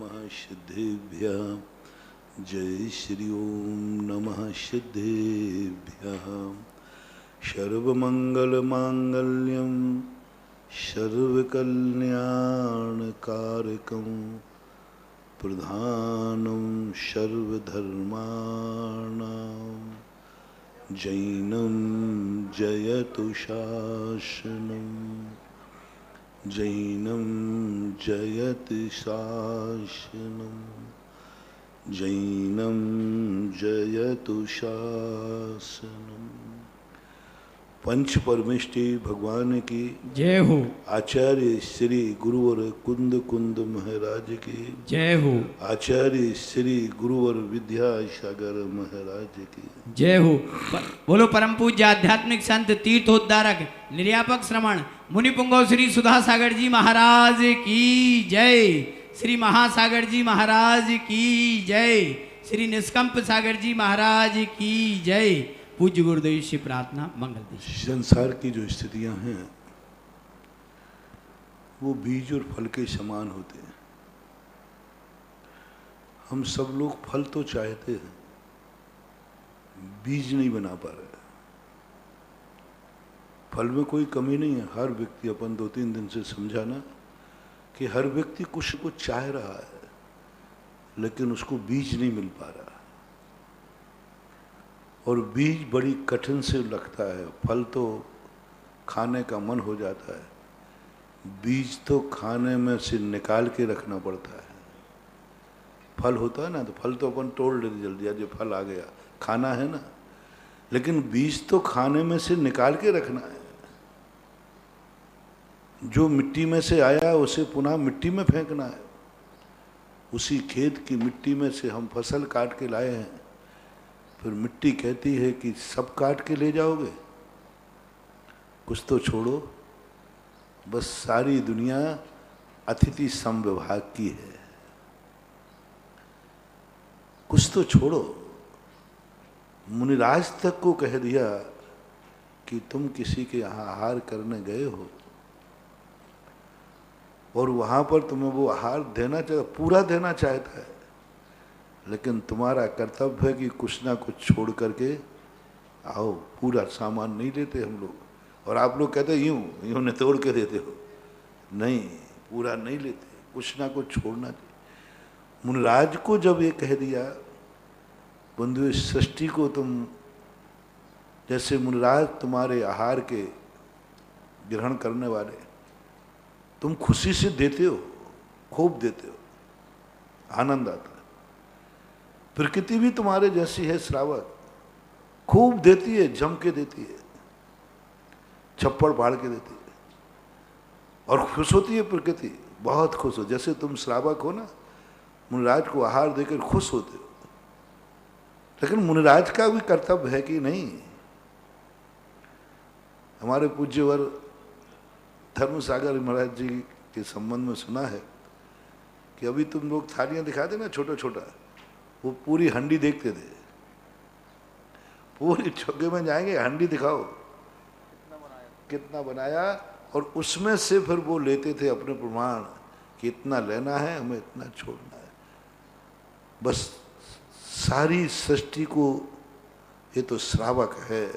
नमः सिद्धेभ्यः। जय श्री ओम नमः सिद्धेभ्यः। सर्वमंगलमांगल्यं सर्वकल्याणकारकं प्रधानं सर्वधर्माणां जैनं जयतु शासनं जैनं जयति शासनं जैनं जयतु शासनम। पंच परमेष्टि भगवान की जय हो। आचार्य श्री गुरुवर कुंद कुंद महाराज की जय हो। आचार्य श्री गुरुवर विद्यासागर महाराज की जय हो। बोलो परम पूज्य आध्यात्मिक संत तीर्थोद्धारक निर्यापक श्रमण मुनि पुंगव श्री सुधा सागर जी महाराज की जय। श्री महासागर जी महाराज की जय। श्री निष्कंप सागर जी महाराज की जय। पूज्य गुरुदेव से प्रार्थना मंगल देश। संसार की जो स्थितियां हैं वो बीज और फल के समान होते हैं। हम सब लोग फल तो चाहते हैं, बीज नहीं बना पा रहे। फल में कोई कमी नहीं है। हर व्यक्ति, अपन 2-3 दिन से समझाना कि हर व्यक्ति कुछ को चाह रहा है लेकिन उसको बीज नहीं मिल पा रहा। और बीज बड़ी कठिन से लगता है। फल तो खाने का मन हो जाता है, बीज तो खाने में से निकाल के रखना पड़ता है। फल होता है ना तो फल तो अपन तोड़ लेते जल्दी, आज फल आ गया खाना है ना, लेकिन बीज तो खाने में से निकाल के रखना है। जो मिट्टी में से आया उसे पुनः मिट्टी में फेंकना है। उसी खेत की मिट्टी में से हम फसल काट के लाए हैं, फिर मिट्टी कहती है कि सब काट के ले जाओगे, कुछ तो छोड़ो। बस सारी दुनिया अतिथि समविभाग की है, कुछ तो छोड़ो। मुनिराज तक को कह दिया कि तुम किसी के यहाँ आहार करने गए हो और वहां पर तुम्हें वो आहार देना चाहिए, पूरा देना चाहता है, लेकिन तुम्हारा कर्तव्य है कि कुछ ना कुछ छोड़ करके आओ। पूरा सामान नहीं लेते हम लोग, और आप लोग कहते यूं ने तोड़ के देते हो। नहीं, पूरा नहीं लेते, कुछ ना कुछ छोड़ना चाहिए। मुनिराज को जब ये कह दिया, बंधु इस सृष्टि को तुम, जैसे मुनिराज तुम्हारे आहार के ग्रहण करने वाले, तुम खुशी से देते हो, खूब देते हो, आनंद आता है। प्रकृति भी तुम्हारे जैसी है श्रावक, खूब देती है, जम के देती है, छप्पड़ फाड़ के देती है और खुश होती है प्रकृति, बहुत खुश हो। जैसे तुम श्रावक हो ना, मुनिराज को आहार देकर खुश होते हो, लेकिन मुनिराज का भी कर्तव्य है कि नहीं। हमारे पूज्यवर धर्मसागर महाराज जी के संबंध में सुना है कि अभी तुम लोग थालियां दिखाते ना छोटा छोटा, वो पूरी हंडी देखते थे। पूरी चौके में जाएंगे, हंडी दिखाओ कितना बनाया, और उसमें से फिर वो लेते थे अपने प्रमाण कि इतना लेना है, हमें इतना छोड़ना है। बस सारी सृष्टि को ये तो श्रावक है,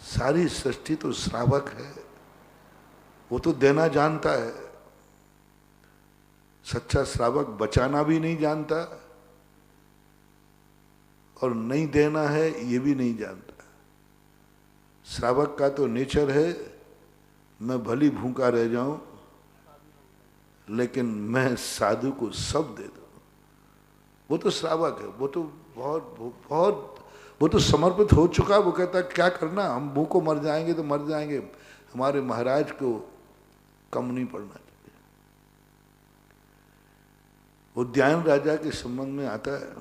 सारी सृष्टि तो श्रावक है, वो तो देना जानता है। सच्चा श्रावक बचाना भी नहीं जानता और नहीं देना है ये भी नहीं जानता। श्रावक का तो नेचर है, मैं भली भूखा रह जाऊं लेकिन मैं साधु को सब दे दूं। वो तो श्रावक है, वो तो बहुत वो तो समर्पित हो चुका। वो कहता है क्या करना, हम भूखों मर जाएंगे तो मर जाएंगे, हमारे महाराज को कम नहीं पड़ना चाहिए। उद्यान राजा के संबंध में आता है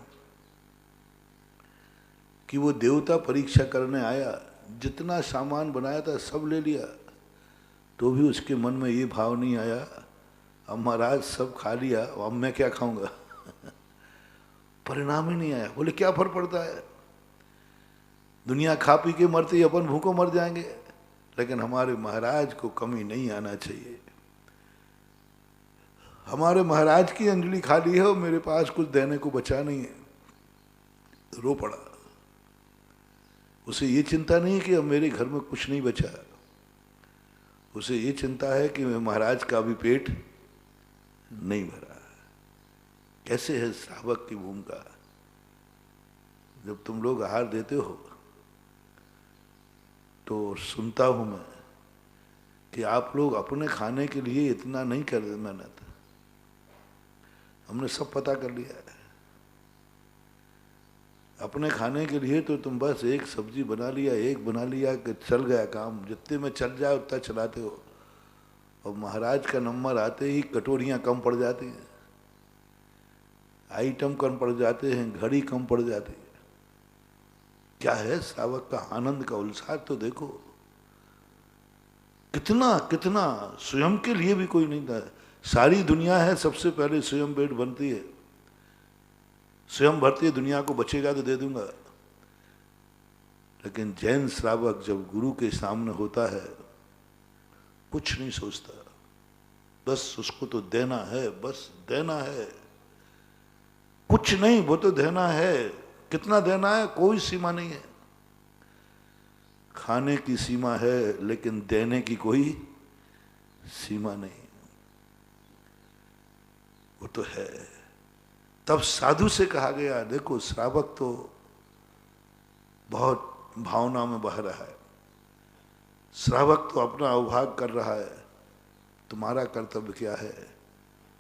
कि वो देवता परीक्षा करने आया, जितना सामान बनाया था सब ले लिया, तो भी उसके मन में ये भाव नहीं आया अब महाराज सब खा लिया, अब मैं क्या खाऊंगा। परिणाम ही नहीं आया। बोले क्या फर्क पड़ता है, दुनिया खा पी के मरती है, अपन भूखों मर जाएंगे, लेकिन हमारे महाराज को कमी नहीं आना चाहिए। हमारे महाराज की अंजलि खाली है और मेरे पास कुछ देने को बचा नहीं है, रो पड़ा। उसे ये चिंता नहीं कि अब मेरे घर में कुछ नहीं बचा, उसे ये चिंता है कि महाराज का अभी पेट नहीं भरा। कैसे है श्रावक की भूमिका? जब तुम लोग आहार देते हो तो सुनता हूं मैं कि आप लोग अपने खाने के लिए इतना नहीं कर रहे मेहनत। हमने सब पता कर लिया है। अपने खाने के लिए तो तुम बस एक सब्जी बना लिया, एक बना लिया कि चल गया काम, जितने में चल जाए उतना चलाते हो। और महाराज का नंबर आते ही कटोरियां कम पड़ जाती हैं, आइटम कम पड़ जाते हैं, घड़ी कम पड़ जाती है। क्या है श्रावक का आनंद का उल्लास तो देखो। कितना कितना स्वयं के लिए भी कोई नहीं था। सारी दुनिया है, सबसे पहले स्वयं पेट बनती है, स्वयं भरती है, दुनिया को बचेगा तो दे दूंगा। लेकिन जैन श्रावक जब गुरु के सामने होता है कुछ नहीं सोचता, बस उसको तो देना है, बस देना है, कुछ नहीं, वो तो देना है। कितना देना है कोई सीमा नहीं है। खाने की सीमा है लेकिन देने की कोई सीमा नहीं, वो तो है। तब साधु से कहा गया, देखो श्रावक तो बहुत भावना में बह रहा है, श्रावक तो अपना अवभाग कर रहा है, तुम्हारा कर्तव्य क्या है?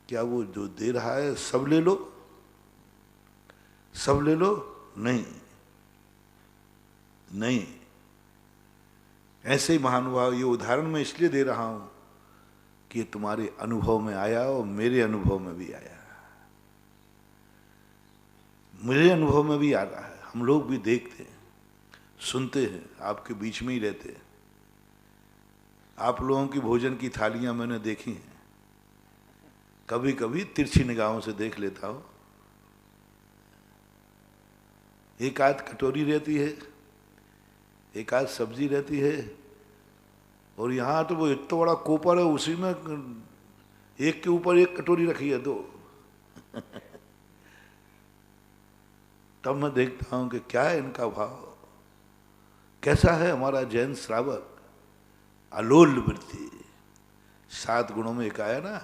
क्या वो जो दे रहा है सब ले लो, सब ले लो? नहीं नहीं। ऐसे ही महानुभाव, ये उदाहरण मैं इसलिए दे रहा हूं कि ये तुम्हारे अनुभव में आया और मेरे अनुभव में भी आया, मेरे अनुभव में भी आ रहा है। हम लोग भी देखते हैं, सुनते हैं, आपके बीच में ही रहते हैं। आप लोगों की भोजन की थालियां मैंने देखी हैं, कभी कभी तिरछी निगाहों से देख लेता हूं। एक आध कटोरी रहती है, एक आध सब्जी रहती है, और यहाँ तो वो इतना बड़ा कोपर है, उसी में एक के ऊपर एक कटोरी रखी है दो। तब मैं देखता हूं कि क्या है इनका भाव, कैसा है हमारा जैन श्रावक। अलोल वृत्ति, 7 गुणों में एक आया ना,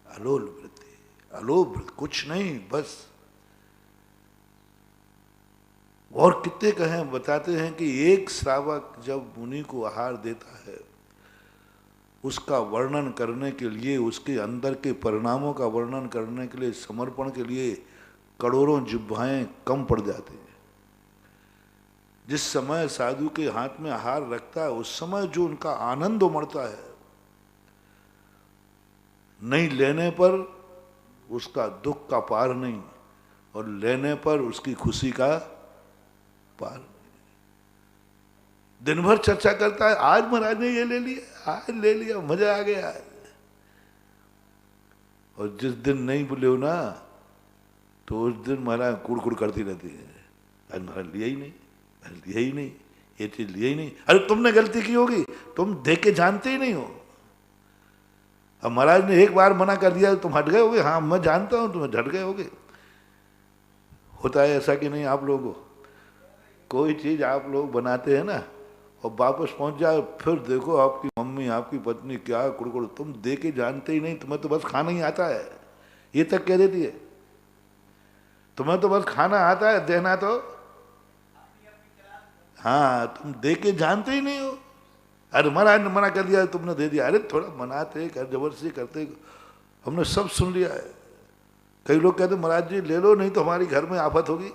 अलोल वृत्ति, अलोभ, कुछ नहीं बस। और कितने कहें, बताते हैं कि एक श्रावक जब मुनि को आहार देता है, उसका वर्णन करने के लिए, उसके अंदर के परिणामों का वर्णन करने के लिए, समर्पण के लिए करोड़ों जिह्वाएं कम पड़ जाती हैं। जिस समय साधु के हाथ में आहार रखता है, उस समय जो उनका आनंद उमड़ता है, नहीं लेने पर उसका दुख का पार नहीं, और लेने पर उसकी खुशी का पार। दिन भर चर्चा करता है, आज महाराज ने ये ले लिया, आज ले लिया, मजा आ गया। और जिस दिन नहीं बोले हो ना, तो उस दिन महाराज कुड़कुड़ करती रहती है, आज महाराज लिया ही नहीं, लिया ही नहीं, ये चीज लिया ही नहीं। अरे तुमने गलती की होगी, तुम देख के जानते ही नहीं हो। अब महाराज ने एक बार मना कर दिया, तुम हट गए होगे? हाँ मैं जानता हूं तुम हट गए होगे। होता है ऐसा कि नहीं आप लोगों को? कोई चीज आप लोग बनाते हैं ना, और वापस पहुंच जाए, फिर देखो आपकी मम्मी, आपकी पत्नी क्या कुड़कुड़, तुम दे के जानते ही नहीं, तुम्हें तो बस खाना ही आता है, ये तक कह देती है। तुम्हें तो बस खाना आता है, देना तो, हाँ तुम दे के जानते ही नहीं हो। अरे महाराज ने मना कर दिया, तुमने दे दिया। अरे थोड़ा मनाते, जबरदस्ती करते, हमने सब सुन लिया है। कई लोग कहते महाराज जी ले लो, नहीं तो हमारी घर में आफत होगी।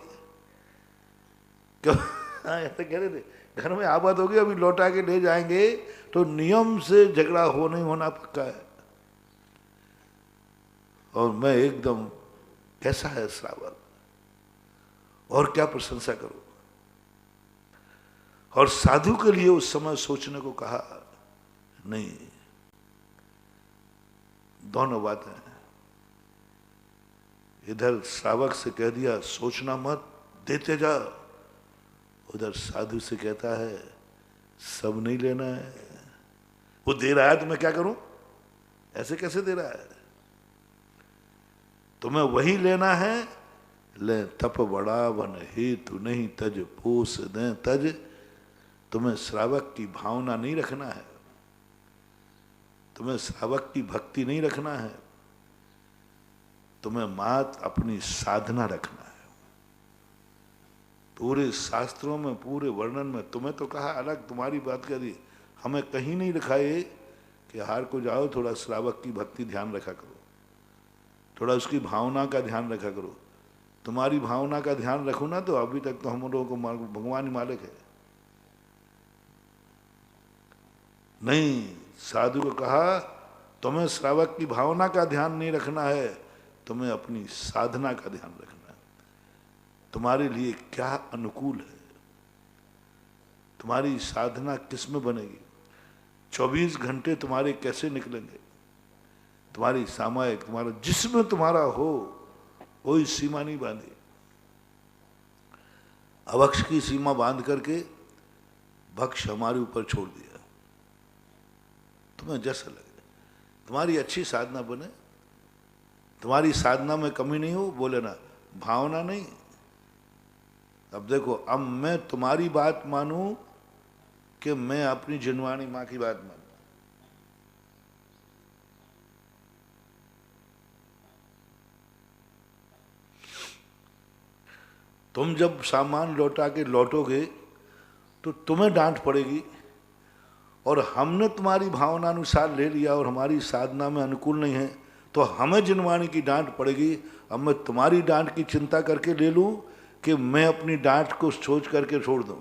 क्यों? हाँ ऐसे कह रहे थे, घर में आफत होगी, अभी लौटा के ले जाएंगे तो नियम से झगड़ा हो नहीं होना पक्का है। और मैं एकदम, कैसा है श्रावक, और क्या प्रशंसा करूं। और साधु के लिए उस समय सोचने को कहा नहीं, दोनों बातें। इधर श्रावक से कह दिया सोचना मत, देते जा, उधर साधु से कहता है सब नहीं लेना है। वो दे रहा है तो मैं क्या करूं? ऐसे कैसे दे रहा है? तुम्हें वही लेना है, ले तप बड़ा वन हेतु नहीं तज पोस दें तज। तुम्हें श्रावक की भावना नहीं रखना है, तुम्हें श्रावक की भक्ति नहीं रखना है, तुम्हें मात अपनी साधना रखना है। पूरे शास्त्रों में, पूरे वर्णन में तुम्हें तो कहा अलग, तुम्हारी बात कर दी, हमें कहीं नहीं लिखा ये कि हार को जाओ थोड़ा श्रावक की भक्ति ध्यान रखा करो, थोड़ा उसकी भावना का ध्यान रखा करो। तुम्हारी भावना का ध्यान रखो ना तो अभी तक तो हम लोगों को भगवान ही मालिक है। नहीं, साधु को कहा तुम्हें श्रावक की भावना का ध्यान नहीं रखना है, तुम्हें अपनी साधना का ध्यान रखना है। तुम्हारे लिए क्या अनुकूल है, तुम्हारी साधना किस में बनेगी, 24 घंटे तुम्हारे कैसे निकलेंगे, तुम्हारी सामायिक, तुम्हारा जिसमें तुम्हारा हो कोई सीमा नहीं बांधी। अवक्ष की सीमा बांध करके भक्ष हमारे ऊपर छोड़ दिया। तुम्हें जैसा लगे, तुम्हारी अच्छी साधना बने, तुम्हारी साधना में कमी नहीं हो, बोले ना भावना नहीं। अब देखो, अब मैं तुम्हारी बात मानूं कि मैं अपनी जिनवाणी मां की बात मानूं? तुम जब सामान लौटा के लौटोगे तो तुम्हें डांट पड़ेगी, और हमने तुम्हारी भावना अनुसार ले लिया और हमारी साधना में अनुकूल नहीं है तो हमें जिनवाणी की डांट पड़ेगी। अब मैं तुम्हारी डांट की चिंता करके ले लूं कि मैं अपनी डांट को सोच करके छोड़ दूं?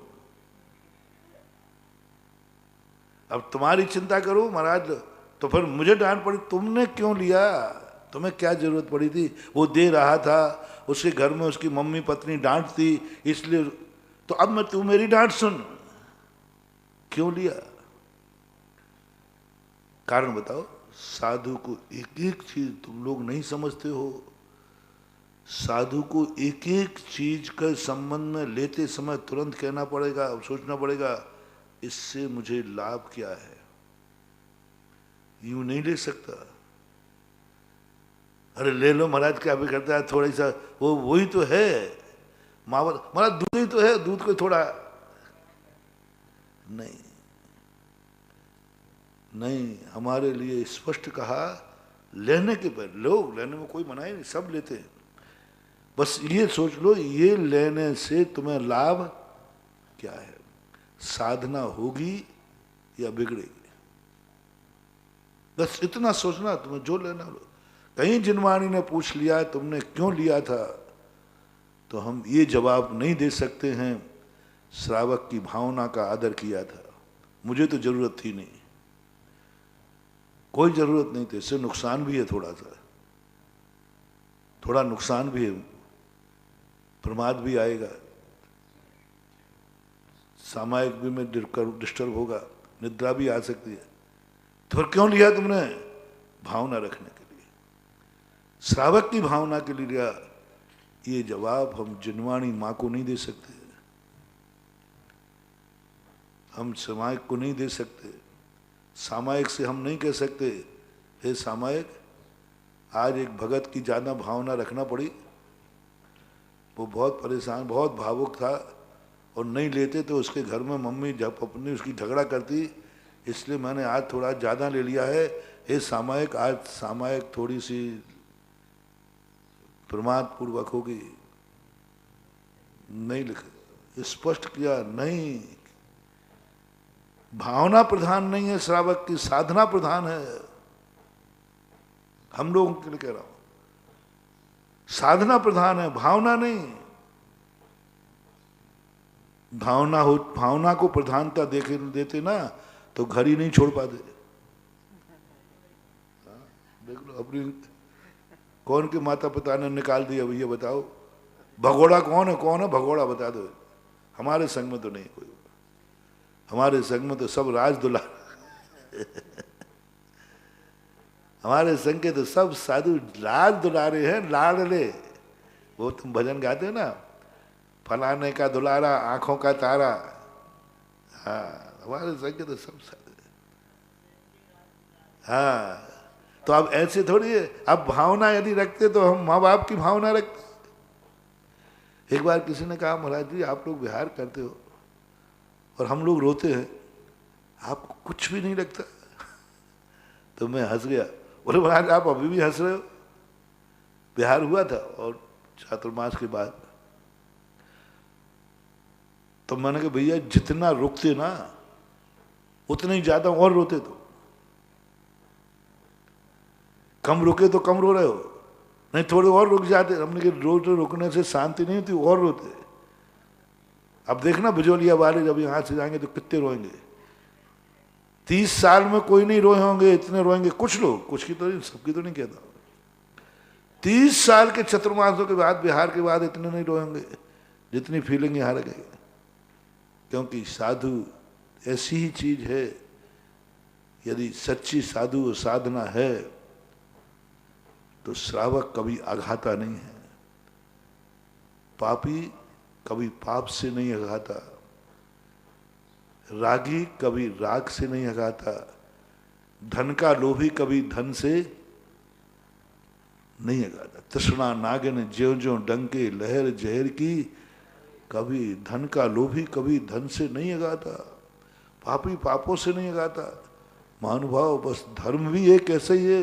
अब तुम्हारी चिंता करो महाराज, तो फिर मुझे डांट पड़ी, तुमने क्यों लिया, तुम्हें क्या जरूरत पड़ी थी? वो दे रहा था, उसके घर में उसकी मम्मी पत्नी डांटती, इसलिए तो अब तू मेरी डांट सुन, क्यों लिया? कारण बताओ। साधु को एक एक चीज तुम लोग नहीं समझते हो। साधु को एक एक चीज के संबंध में लेते समय तुरंत कहना पड़ेगा, सोचना पड़ेगा इससे मुझे लाभ क्या है। यूं नहीं ले सकता, अरे ले लो महाराज, क्या भी करता है, थोड़ा सा वो वही तो है, महाराज दूध ही तो है, दूध को थोड़ा नहीं। नहीं, हमारे लिए स्पष्ट कहा लेने के पर लोग, लेने में कोई मना ही नहीं, सब लेते हैं। बस ये सोच लो ये लेने से तुम्हें लाभ क्या है, साधना होगी या बिगड़ेगी, बस इतना सोचना। तुम्हें जो लेना लो। कहीं जिनवाणी ने पूछ लिया तुमने क्यों लिया था, तो हम ये जवाब नहीं दे सकते हैं श्रावक की भावना का आदर किया था, मुझे तो जरूरत थी नहीं, कोई जरूरत नहीं थी, इससे नुकसान भी है, थोड़ा नुकसान भी है, प्रमाद भी आएगा, सामायिक भी में डिस्टर्ब होगा, निद्रा भी आ सकती है। तो फिर क्यों लिया तुमने? भावना रखने के लिए, श्रावक की भावना के लिए लिया। ये जवाब हम जिनवाणी मां को नहीं दे सकते, हम सामायिक को नहीं दे सकते। सामायिक से हम नहीं कह सकते हे सामायिक आज एक भगत की ज़्यादा भावना रखना पड़ी, वो बहुत परेशान, बहुत भावुक था और नहीं लेते तो उसके घर में मम्मी जब अपनी उसकी झगड़ा करती, इसलिए मैंने आज थोड़ा ज़्यादा ले लिया है। हे सामायिक, आज सामायिक थोड़ी सी प्रमाद पूर्वक होगी। नहीं लिखा, स्पष्ट किया नहीं, भावना प्रधान नहीं है श्रावक की, साधना प्रधान है। हम लोगों के लिए कह रहा हूं, साधना प्रधान है, भावना नहीं। भावना को प्रधानता देते ना तो घर ही नहीं छोड़ पाते। देख लो अपनी कौन के माता पिता ने निकाल दिया, भैया बताओ भगोड़ा कौन है भगोड़ा बता दो। हमारे संग में तो नहीं कोई, हमारे संग में तो सब राज दुलार हमारे संग के तो सब साधु राज दुलारे हैं, लाडले। वो तुम भजन गाते हो ना, फलाने का दुलारा आंखों का तारा। हाँ, हमारे संग के तो सब साधु। हाँ, तो अब ऐसे थोड़ी है, अब भावना यदि रखते तो हम माँ बाप की भावना रखते। एक बार किसी ने कहा महाराज जी आप लोग विहार करते हो और हम लोग रोते हैं, आपको कुछ भी नहीं लगता? तो मैं हंस गया। बोले महाराज आप अभी भी हंस रहे हो? विहार हुआ था और चातुर्मास के बाद तो मैंने कहा भैया जितना रुकते ना उतना ही ज्यादा और रोते। तो कम रुके तो कम रो रहे हो, नहीं थोड़े और रुक जाते। हमने कहा रोज रुकने से शांति नहीं होती, और रोते। अब देखना बिजोलिया वाले जब यहां से जाएंगे तो कितने रोएंगे। 30 साल में कोई नहीं रोए होंगे, इतने रोएंगे कुछ लोग, कुछ की तो नहीं, सबकी तो नहीं कहता। 30 साल के चतुर्मासों के बाद, बिहार के बाद इतने नहीं रोएंगे जितनी फीलिंग यहाँ लगेगी। क्योंकि साधु ऐसी ही चीज है, यदि सच्ची साधु साधना है तो श्रावक कभी आघाता नहीं है, पापी कभी पाप से नहीं आघाता, रागी कभी राग से नहीं आघाता, धन का लोभी कभी धन से नहीं आघाता। तृष्णा नागिन ज्यों ज्यों डंके लहर जहर की, कभी धन का लोभी कभी धन से नहीं आघाता, पापी पापों से नहीं आघाता। महानुभाव बस धर्म भी एक ऐसे ही है।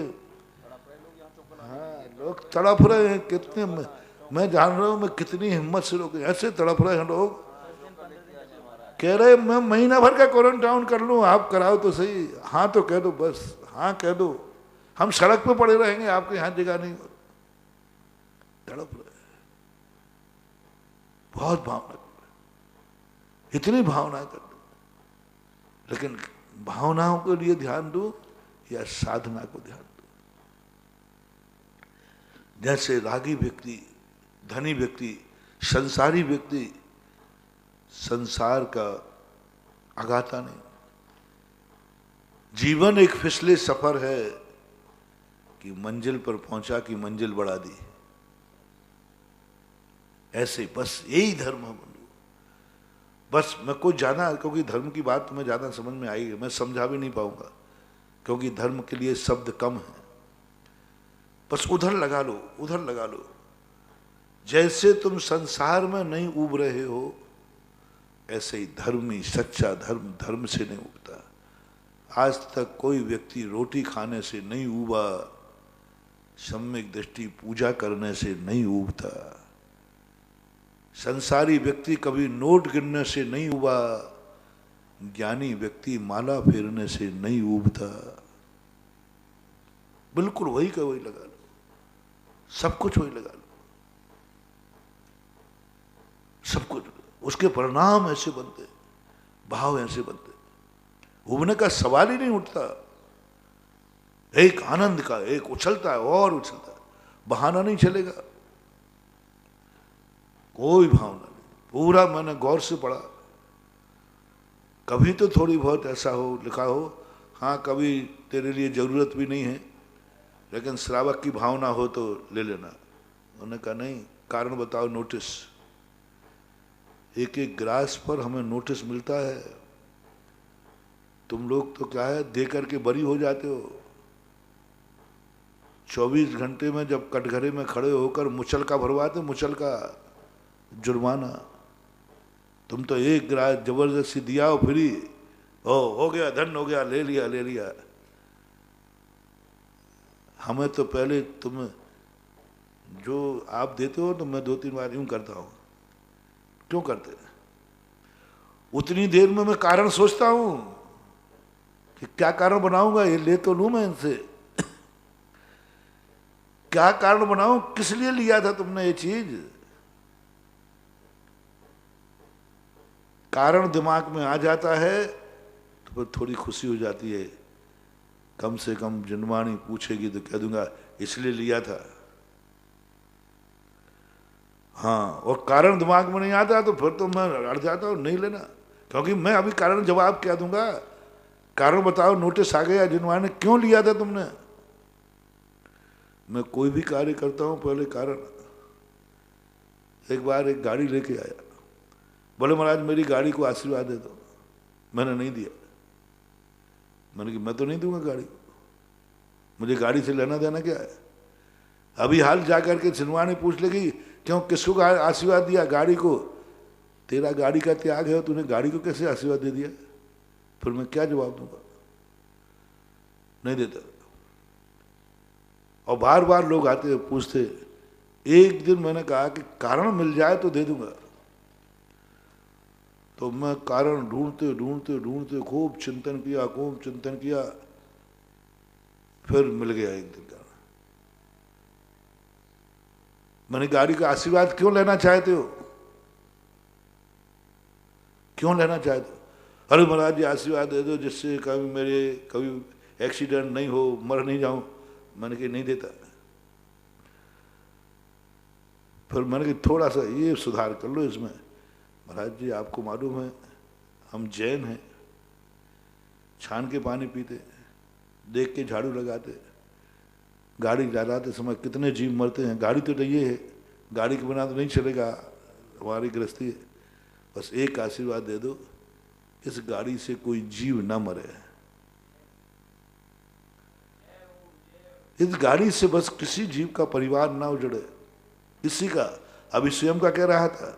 हाँ लोग तड़प रहे हैं कितने, मैं जान रहा हूं मैं कितनी हिम्मत से लोग ऐसे तड़प रहे हैं। लोग कह रहे मैं महीना भर का क्वारंटाइन कर लूं, आप कराओ तो सही। हाँ तो कह दो, बस हाँ कह दो, हम सड़क पे पड़े रहेंगे, आपके यहां जगह नहीं। तड़प रहे, बहुत भावना कर, इतनी भावना कर, लेकिन भावनाओं के लिए ध्यान दो या साधना को ध्यान दो। जैसे रागी व्यक्ति, धनी व्यक्ति, संसारी व्यक्ति संसार का आगाता नहीं। जीवन एक फिसले सफर है कि मंजिल पर पहुंचा कि मंजिल बढ़ा दी। ऐसे बस यही धर्म है बंधु। बस मैं कुछ ज्यादा, क्योंकि धर्म की बात तुम्हें ज्यादा समझ में आएगी, मैं समझा भी नहीं पाऊंगा क्योंकि धर्म के लिए शब्द कम है। बस उधर लगा लो, उधर लगा लो। जैसे तुम संसार में नहीं उब रहे हो, ऐसे ही धर्मी सच्चा धर्म धर्म से नहीं उबता। आज तक कोई व्यक्ति रोटी खाने से नहीं उबा, सम्यक दृष्टि पूजा करने से नहीं उबता। संसारी व्यक्ति कभी नोट गिनने से नहीं उबा, ज्ञानी व्यक्ति माला फेरने से नहीं उबता। बिल्कुल वही का वही लगा लो, सब कुछ वही लगा लो, सब कुछ। उसके परिणाम ऐसे बनते, भाव ऐसे बनते, उबने का सवाल ही नहीं उठता। एक आनंद का, एक उछलता है और उछलता है, बहाना नहीं चलेगा, कोई भावना नहीं। पूरा मैंने गौर से पढ़ा। कभी तो थोड़ी बहुत ऐसा हो लिखा हो, हाँ कभी तेरे लिए जरूरत भी नहीं है लेकिन श्रावक की भावना हो तो ले लेना। उन्होंने कहा नहीं, कारण बताओ। नोटिस, एक एक ग्रास पर हमें नोटिस मिलता है। तुम लोग तो क्या है, दे करके बरी हो जाते हो। 24 घंटे में जब कटघरे में खड़े होकर मुचल का भरवाते, मुचल का जुर्माना। तुम तो एक ग्रास जबरदस्ती दिया हो, फ्री हो गया, धन हो गया, ले लिया ले लिया। हमें तो पहले तुम जो आप देते हो तो मैं 2-3 बार यूं करता हूं। क्यों करते? उतनी देर में मैं कारण सोचता हूं कि क्या कारण बनाऊंगा, ये ले तो लूं मैं इनसे। क्या कारण बनाऊं, किस लिए लिया था तुमने ये चीज? कारण दिमाग में आ जाता है तो फिर थोड़ी खुशी हो जाती है। कम से कम जनवाणी पूछेगी तो कह दूंगा इसलिए लिया था। हाँ, और कारण दिमाग में नहीं आता तो फिर तो मैं अड़ जाता हूँ, नहीं लेना। क्योंकि मैं अभी कारण जवाब क्या दूंगा, कारण बताओ, नोटिस आ गया जनवाणी, क्यों लिया था तुमने? मैं कोई भी कार्य करता हूँ पहले कारण। एक बार एक गाड़ी लेके आया, बोले महाराज मेरी गाड़ी को आशीर्वाद दे दो। मैंने नहीं दिया। मैंने कहा मैं तो नहीं दूंगा गाड़ी को। मुझे गाड़ी से लेना देना क्या है? अभी हाल जाकर के छिंदवाड़ी पूछ लेगी क्यों किसको आशीर्वाद दिया? गाड़ी को। तेरा गाड़ी का त्याग है, तूने गाड़ी को कैसे आशीर्वाद दे दिया? फिर मैं क्या जवाब दूंगा? नहीं देता। और बार बार लोग आते पूछते। एक दिन मैंने कहा कि कारण मिल जाए तो दे दूंगा। तो मैं कारण ढूंढते ढूंढते ढूंढते खूब चिंतन किया, फिर मिल गया एक दिन कारण। मैंने गाड़ी का आशीर्वाद क्यों लेना चाहते हो? क्यों लेना चाहते हो? अरे महाराज जी आशीर्वाद दे दो जिससे कभी एक्सीडेंट नहीं हो, मर नहीं जाऊं। मैंने कहा नहीं देता। फिर मैंने कहा थोड़ा सा ये सुधार कर लो इसमें। महाराज जी आपको मालूम है हम जैन हैं, छान के पानी पीते, देख के झाड़ू लगाते, गाड़ी चलाते समय कितने जीव मरते हैं। गाड़ी तो नहीं है, गाड़ी के बिना तो नहीं चलेगा, हमारी गृहस्थी है। बस एक आशीर्वाद दे दो, इस गाड़ी से कोई जीव ना मरे। इस गाड़ी से बस किसी जीव का परिवार ना उजड़े, किसी का। अभी स्वयं का कह रहा था,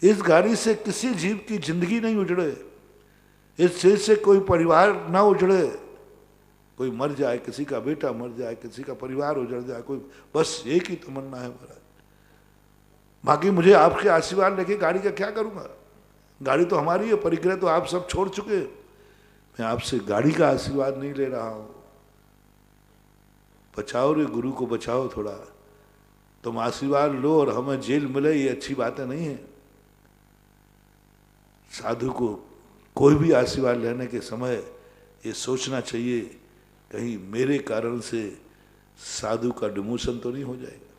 इस गाड़ी से किसी जीव की जिंदगी नहीं उजड़े, इस चीज से कोई परिवार ना उजड़े। कोई मर जाए, किसी का बेटा मर जाए, किसी का परिवार उजड़ जाए, कोई, बस एक ही तमन्ना है महाराज। बाकी मुझे आपके आशीर्वाद लेके गाड़ी का क्या करूंगा? गाड़ी तो हमारी है, परिग्रह तो आप सब छोड़ चुके। मैं आपसे गाड़ी का आशीर्वाद नहीं ले रहा हूं। बचाओ रे गुरु को बचाओ थोड़ा। तुम आशीर्वाद लो और हमें जेल मिले, ये अच्छी बातें नहीं है। साधु को कोई भी आशीर्वाद लेने के समय ये सोचना चाहिए कहीं मेरे कारण से साधु का डिमोशन तो नहीं हो जाएगा,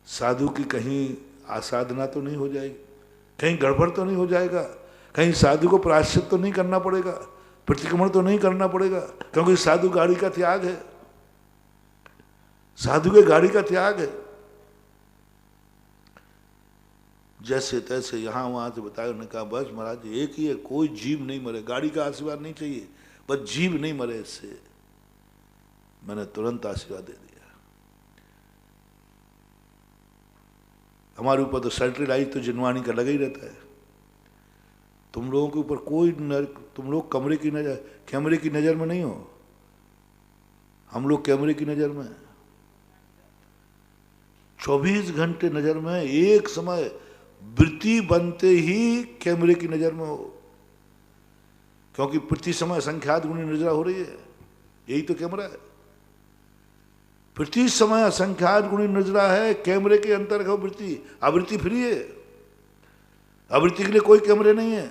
साधु की कहीं आसाधना तो नहीं हो जाएगी, कहीं गड़बड़ तो नहीं हो जाएगा, कहीं साधु को प्रायश्चित तो नहीं करना पड़ेगा, प्रतिक्रमण तो नहीं करना पड़ेगा। क्योंकि साधु गाड़ी का त्याग है, साधु के गाड़ी का त्याग है। जैसे तैसे यहाँ वहाँ से बताया, उन्होंने कहा बस महाराज एक ही है, कोई जीव नहीं मरे, गाड़ी का आशीर्वाद नहीं चाहिए, बस जीव नहीं मरे इससे। मैंने तुरंत आशीर्वाद दे दिया। हमारे ऊपर तो सैटेलाइट तो जिनवाणी का लगा ही रहता है। तुम लोगों के ऊपर कोई तुम लोग कैमरे की नजर में नहीं हो, हम लोग कैमरे की नजर में 24 घंटे नजर में, एक समय वृत्ति बनते ही कैमरे की नजर में हो। क्योंकि प्रति समय असंख्यात गुणी नजरा हो रही है, यही तो कैमरा है। प्रति समय असंख्यात गुणी नजरा है, कैमरे के अंतर्गत वृत्ति। आवृत्ति फ्री है, आवृत्ति के लिए कोई कैमरे नहीं है।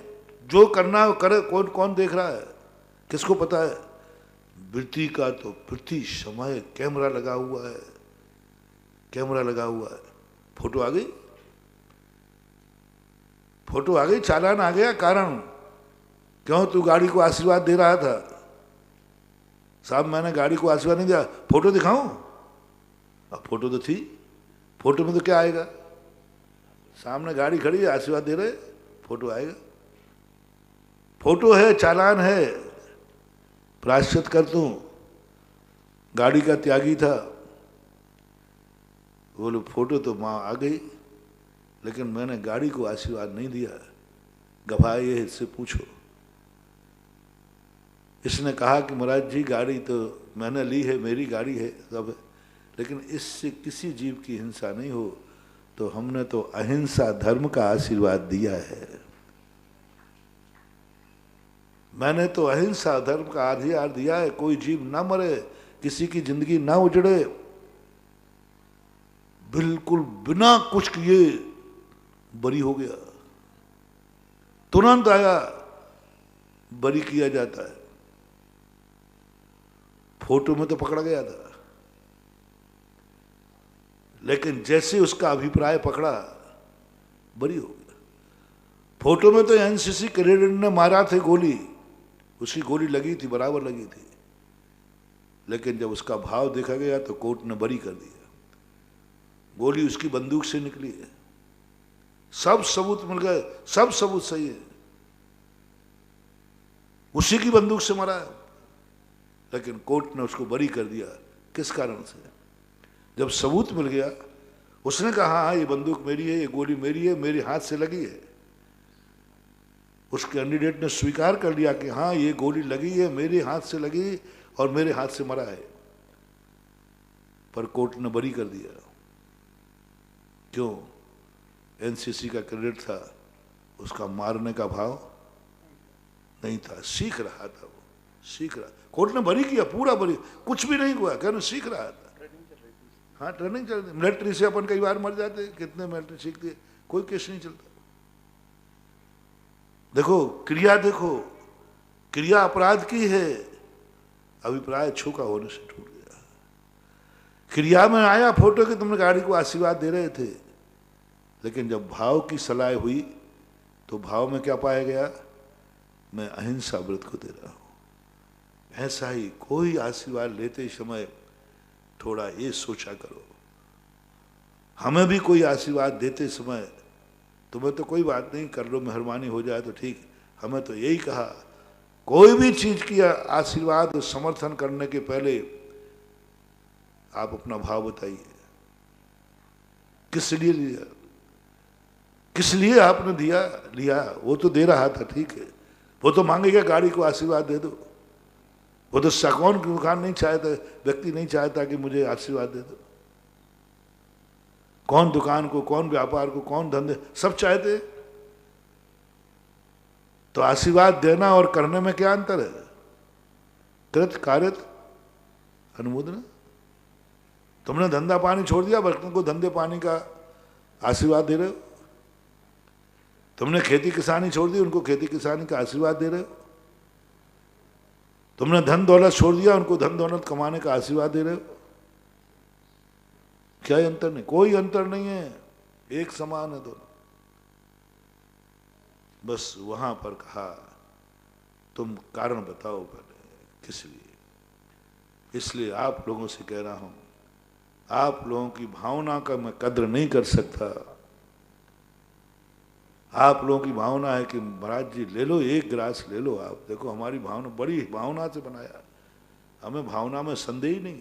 जो करना करे, कौन देख रहा है, किसको पता है? वृत्ति का तो प्रति समय कैमरा लगा हुआ है, कैमरा लगा हुआ है। फोटो आ गई, फोटो आ गई, चालान आ गया। कारण क्यों? तू गाड़ी को आशीर्वाद दे रहा था। साहब मैंने गाड़ी को आशीर्वाद नहीं दिया, फोटो दिखाऊं? अब फोटो तो थी, फोटो में तो क्या आएगा? सामने गाड़ी खड़ी है, आशीर्वाद दे रहे, फोटो आएगा। फोटो है, चालान है, प्रायश्चित कर दूं। गाड़ी का त्यागी था, बोलो फोटो तो माँ आ गई, लेकिन मैंने गाड़ी को आशीर्वाद नहीं दिया। गवाह ये इससे पूछो। इसने कहा कि महाराज जी गाड़ी तो मैंने ली है, मेरी गाड़ी है सब है, लेकिन इससे किसी जीव की हिंसा नहीं हो, तो हमने तो अहिंसा धर्म का आशीर्वाद दिया है। मैंने तो अहिंसा धर्म का अधिकार दिया है, कोई जीव ना मरे, किसी की जिंदगी ना उजड़े। बिल्कुल बिना कुछ किए बरी हो गया, तुरंत आया, बरी किया जाता है। फोटो में तो पकड़ा गया था, लेकिन जैसे उसका अभिप्राय पकड़ा, बरी हो गया। फोटो में तो एनसीसी कैडेट ने मारा थे गोली, उसकी गोली लगी थी, बराबर लगी थी, लेकिन जब उसका भाव देखा गया तो कोर्ट ने बरी कर दिया। गोली उसकी बंदूक से निकली है, सब सबूत मिल गए, सब सबूत सही है, उसी की बंदूक से मारा है। लेकिन कोर्ट ने उसको बरी कर दिया। किस कारण से? जब सबूत मिल गया, उसने कहा हाँ ये बंदूक मेरी है, ये गोली मेरी है, मेरे हाथ से लगी है। उस कैंडिडेट ने स्वीकार कर लिया कि हाँ ये गोली लगी है, मेरे हाथ से लगी और मेरे हाथ से मरा है, पर कोर्ट ने बरी कर दिया। क्यों? एनसीसी का कैडेट था, उसका मारने का भाव नहीं था, सीख रहा था, वो सीख रहा। कोर्ट ने बरी किया, पूरा बरी, कुछ भी नहीं हुआ, कहना सीख रहा था। हाँ ट्रेनिंग चल रही, मिलिट्री से अपन कई बार मर जाते, कितने मिलिट्री सीखते, कोई केस नहीं चलता। देखो क्रिया, देखो क्रिया अपराध की है, अभिप्राय छूका होने से टूट गया। क्रिया में आया फोटो कि तुमने गाड़ी को आशीर्वाद दे रहे थे, लेकिन जब भाव की सलाह हुई तो भाव में क्या पाया गया? मैं अहिंसा व्रत को दे रहा हूं। ऐसा ही कोई आशीर्वाद लेते समय थोड़ा ये सोचा करो, हमें भी कोई आशीर्वाद देते समय, तुम्हें तो कोई बात नहीं, कर लो, मेहरबानी हो जाए तो ठीक, हमें तो यही कहा कोई भी चीज की आशीर्वाद समर्थन करने के पहले आप अपना भाव बताइए, किस लिए लिया, किस लिए आपने दिया लिया। वो तो दे रहा था, ठीक है, वो तो मांगेगा गाड़ी को आशीर्वाद दे दो, वो तो कौन की दुकान नहीं चाहता, व्यक्ति नहीं चाहता कि मुझे आशीर्वाद दे दो। कौन दुकान को, कौन व्यापार को, कौन धंधे, सब चाहते। तो आशीर्वाद देना और करने में क्या अंतर है? कृत कार्यत अनुमोदन। तुमने धंधा पानी छोड़ दिया, बच्चों को धंधे पानी का आशीर्वाद दे रहे हो। तुमने खेती किसानी छोड़ दी, उनको खेती किसानी का आशीर्वाद दे रहे हो। तुमने धन दौलत छोड़ दिया, उनको धन दौलत कमाने का आशीर्वाद दे रहे हो। क्या अंतर? नहीं, कोई अंतर नहीं है, एक समान है दोनों। बस वहां पर कहा तुम कारण बताओ पहले, किस लिए। इसलिए आप लोगों से कह रहा हूं, आप लोगों की भावना का मैं कद्र नहीं कर सकता। आप लोगों की भावना है कि महाराज जी ले लो, एक गिलास ले लो। आप देखो हमारी भावना बड़ी भावना से बनाया, हमें भावना में संदेह नहीं,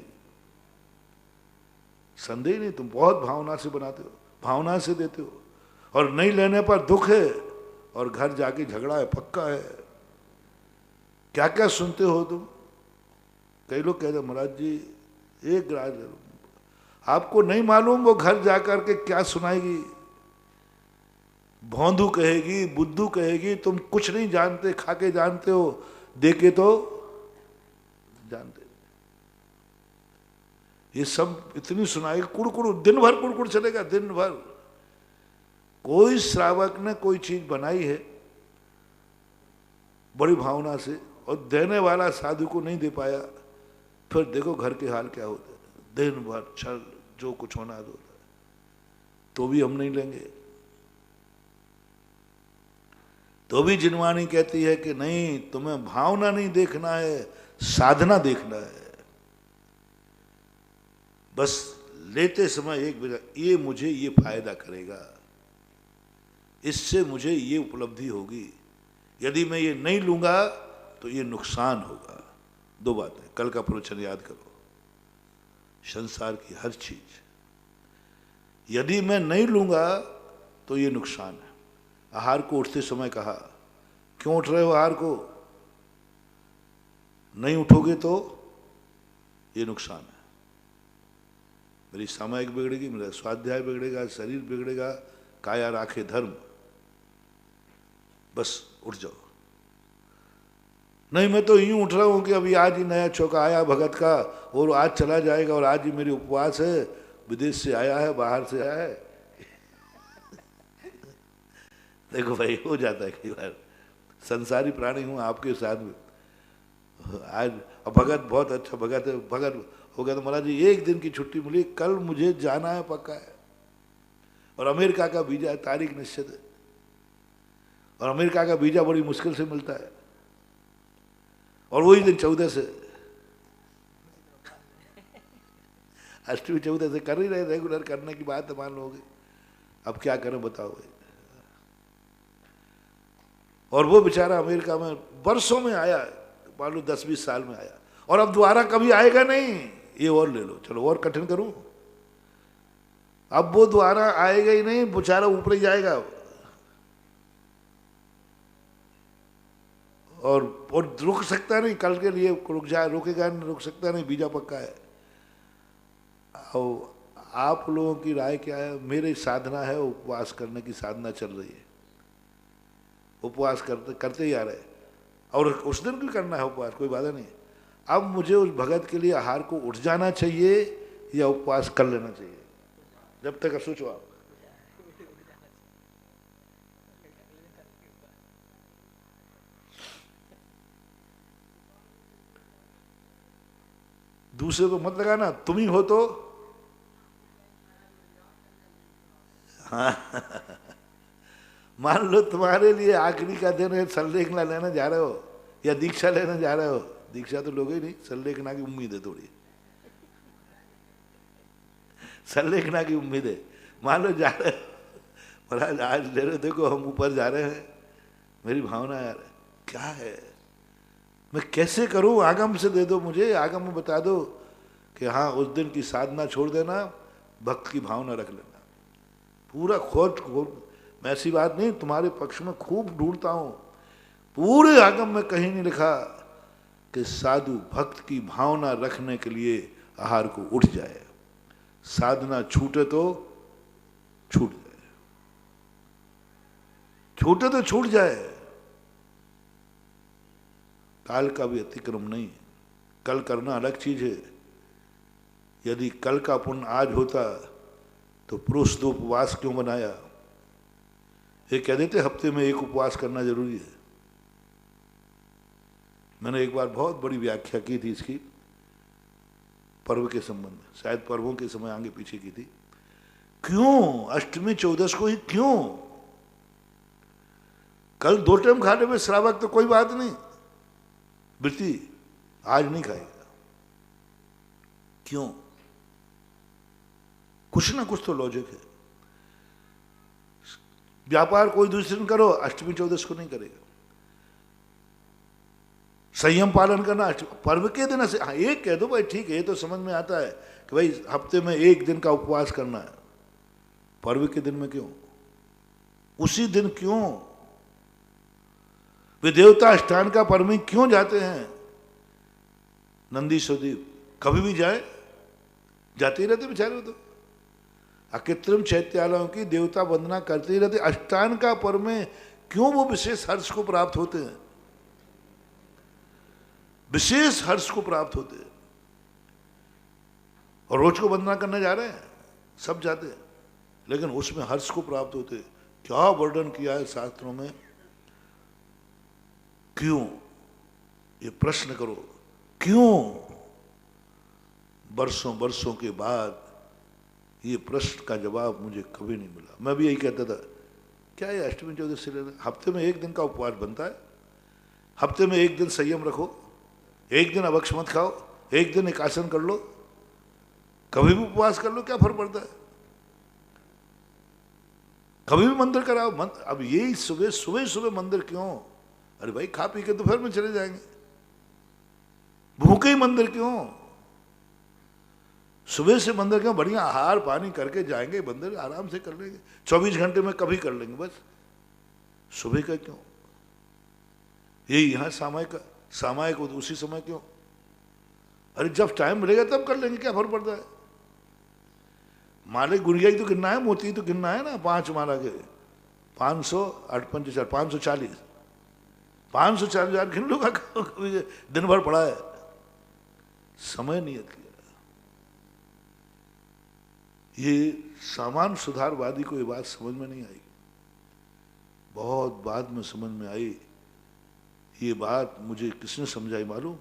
संदेह नहीं, तुम बहुत भावना से बनाते हो, भावना से देते हो, और नहीं लेने पर दुख है और घर जाके झगड़ा है, पक्का है। क्या क्या सुनते हो तुम। कई लोग कहते महाराज जी एक गिलास ले लो, आपको नहीं मालूम वो घर जाकर के क्या सुनाएगी। भौंदू कहेगी, बुद्धू कहेगी, तुम कुछ नहीं जानते, खाके जानते हो, देके तो जानते। ये सब इतनी सुनाएगी, कुड़कुड़, दिन भर कुड़कुड़ चलेगा, दिन भर। कोई श्रावक ने कोई चीज बनाई है बड़ी भावना से, और देने वाला साधु को नहीं दे पाया, फिर देखो घर के हाल क्या होते हैं। दिन भर छल, जो कुछ होना है होता है, तो भी हम नहीं लेंगे। तो भी जिनवानी कहती है कि नहीं, तुम्हें भावना नहीं देखना है, साधना देखना है। बस लेते समय एक बिना, ये मुझे ये फायदा करेगा, इससे मुझे ये उपलब्धि होगी, यदि मैं ये नहीं लूंगा तो ये नुकसान होगा। दो बातें, कल का प्रवचन याद करो। संसार की हर चीज यदि मैं नहीं लूंगा तो ये नुकसान है। आहार को उठते समय कहा, क्यों उठ रहे हो आहार को? नहीं उठोगे तो ये नुकसान है। मेरी सामायिक बिगड़ेगी, मेरा स्वाध्याय बिगड़ेगा, शरीर बिगड़ेगा, काया राखे धर्म। बस उठ जाओ। नहीं मैं तो यूं उठ रहा हूं कि अभी आज ही नया चौका आया भगत का, और आज चला जाएगा, और आज ही मेरी उपवास है, विदेश से आया है, बाहर से आया है। देखो भाई, हो जाता है कई बार, संसारी प्राणी हूं आपके साथ में। आज भगत बहुत अच्छा भगत है, भगत हो गया तो महाराज जी एक दिन की छुट्टी मिली, कल मुझे जाना है, पक्का है, और अमेरिका का वीजा तारीख निश्चित है, और अमेरिका का वीजा बड़ी मुश्किल से मिलता है, और वही दिन 14 से, अष्टमी 14 से कर ही रहे, रेगुलर करने की बात मान लोगे। अब क्या करें बताओ भाई। और वो बेचारा अमेरिका में वर्षों में आया, मान लो 10-20 साल में आया, और अब दोबारा कभी आएगा नहीं। ये और ले लो, चलो और कठिन करूं, अब वो दोबारा आएगा ही नहीं, बेचारा ऊपर ही जाएगा। और रुक सकता नहीं, कल के लिए रुकेगा नहीं, रुक सकता नहीं, बीजा पक्का है। और आप लोगों की राय क्या है? मेरी साधना है, उपवास करने की साधना चल रही है, उपवास करते करते ही आ रहे, और उस दिन भी करना है उपवास, कोई बाधा नहीं। अब मुझे उस भगत के लिए आहार को उठ जाना चाहिए या उपवास कर लेना चाहिए? जब तक सोचो आप। दूसरे को मत लगाना, तुम ही हो तो। हाँ मान लो तुम्हारे लिए आखिरी का दिन है, संलेखना लेने जा रहे हो या दीक्षा लेने जा रहे हो। दीक्षा तो लोगे ही नहीं, संलेखना की उम्मीद है थोड़ी, संलेखना की उम्मीद है। मान लो जा रहे हो, महाराज आज ले रहे, देखो हम ऊपर जा रहे हैं, मेरी भावना यार क्या है, मैं कैसे करूं? आगम से दे दो मुझे, आगम में बता दो कि हाँ उस दिन की साधना छोड़ देना, भक्त की भावना रख लेना। पूरा खोज मैं ऐसी बात नहीं, तुम्हारे पक्ष में खूब ढूंढता हूं, पूरे आगम में कहीं नहीं लिखा कि साधु भक्त की भावना रखने के लिए आहार को उठ जाए। साधना छूटे तो छूट जाए, छूटे तो छूट जाए, काल का भी अतिक्रम नहीं। कल करना अलग चीज है। यदि कल का पुण्य आज होता तो पुरुष दो उपवास क्यों बनाया? ये कह देते हफ्ते में एक उपवास करना जरूरी है। मैंने एक बार बहुत बड़ी व्याख्या की थी इसकी, पर्व के संबंध में, शायद पर्वों के समय आगे पीछे की थी। क्यों अष्टमी चौदस को ही क्यों? कल 2 टाइम खाने में श्रावक तो कोई बात नहीं, वृत्ति आज नहीं खाएगा, क्यों? कुछ ना कुछ तो लॉजिक है। व्यापार कोई दूसरे दिन करो, अष्टमी चौदस को नहीं करेगा। संयम पालन करना पर्व के दिन से, हाँ एक कह दो भाई ठीक है, ये तो समझ में आता है कि भाई हफ्ते में एक दिन का उपवास करना है, पर्व के दिन में क्यों? उसी दिन क्यों? वे देवता अष्टान का पर्व में क्यों जाते हैं? नंदीश्वर देव कभी भी जाए, जाते ही रहते बेचारे, तो अकृत्रिम चैत्यालयों की देवता वंदना करते ही रहते। अष्टान का पर्व में क्यों वो विशेष हर्ष को प्राप्त होते हैं? विशेष हर्ष को प्राप्त होते हैं। और रोज को वंदना करने जा रहे हैं, सब जाते हैं, लेकिन उसमें हर्ष को प्राप्त होते हैं। क्या वर्णन किया है शास्त्रों में? क्यों? ये प्रश्न करो, क्यों? बरसों बरसों के बाद ये प्रश्न का जवाब मुझे कभी नहीं मिला। मैं भी यही कहता था, क्या ये अष्टमी चौदस से लेना? हफ्ते में एक दिन का उपवास बनता है, हफ्ते में एक दिन संयम रखो, एक दिन अभक्ष मत खाओ, एक दिन एकासन कर लो, कभी भी उपवास कर लो, क्या फर्क पड़ता है? कभी भी मंदिर कराओ। अब यही सुबह सुबह सुबह मंदिर क्यों? अरे भाई खा पी के दोपहर में चले जाएंगे, भूखे ही मंदिर क्यों? सुबह से मंदिर क्यों? बढ़िया आहार पानी करके जाएंगे, मंदिर आराम से कर लेंगे, 24 घंटे में कभी कर लेंगे, बस सुबह का क्यों? यही यहाँ सामायिक हो तो उसी समय क्यों? अरे जब टाइम मिलेगा तब कर लेंगे, क्या फर्क पड़ता है? माले गुड़िया ही तो गिनना है, मोती तो गिनना है ना, 5 माला के 500 8 5 540 540,000 गिन लो, कभी दिन भर पड़ा है, समय नियत किया। ये सामान्य सुधारवादी को ये बात समझ में नहीं आई, बहुत बाद में समझ में आई। ये बात मुझे किसने समझाई मालूम?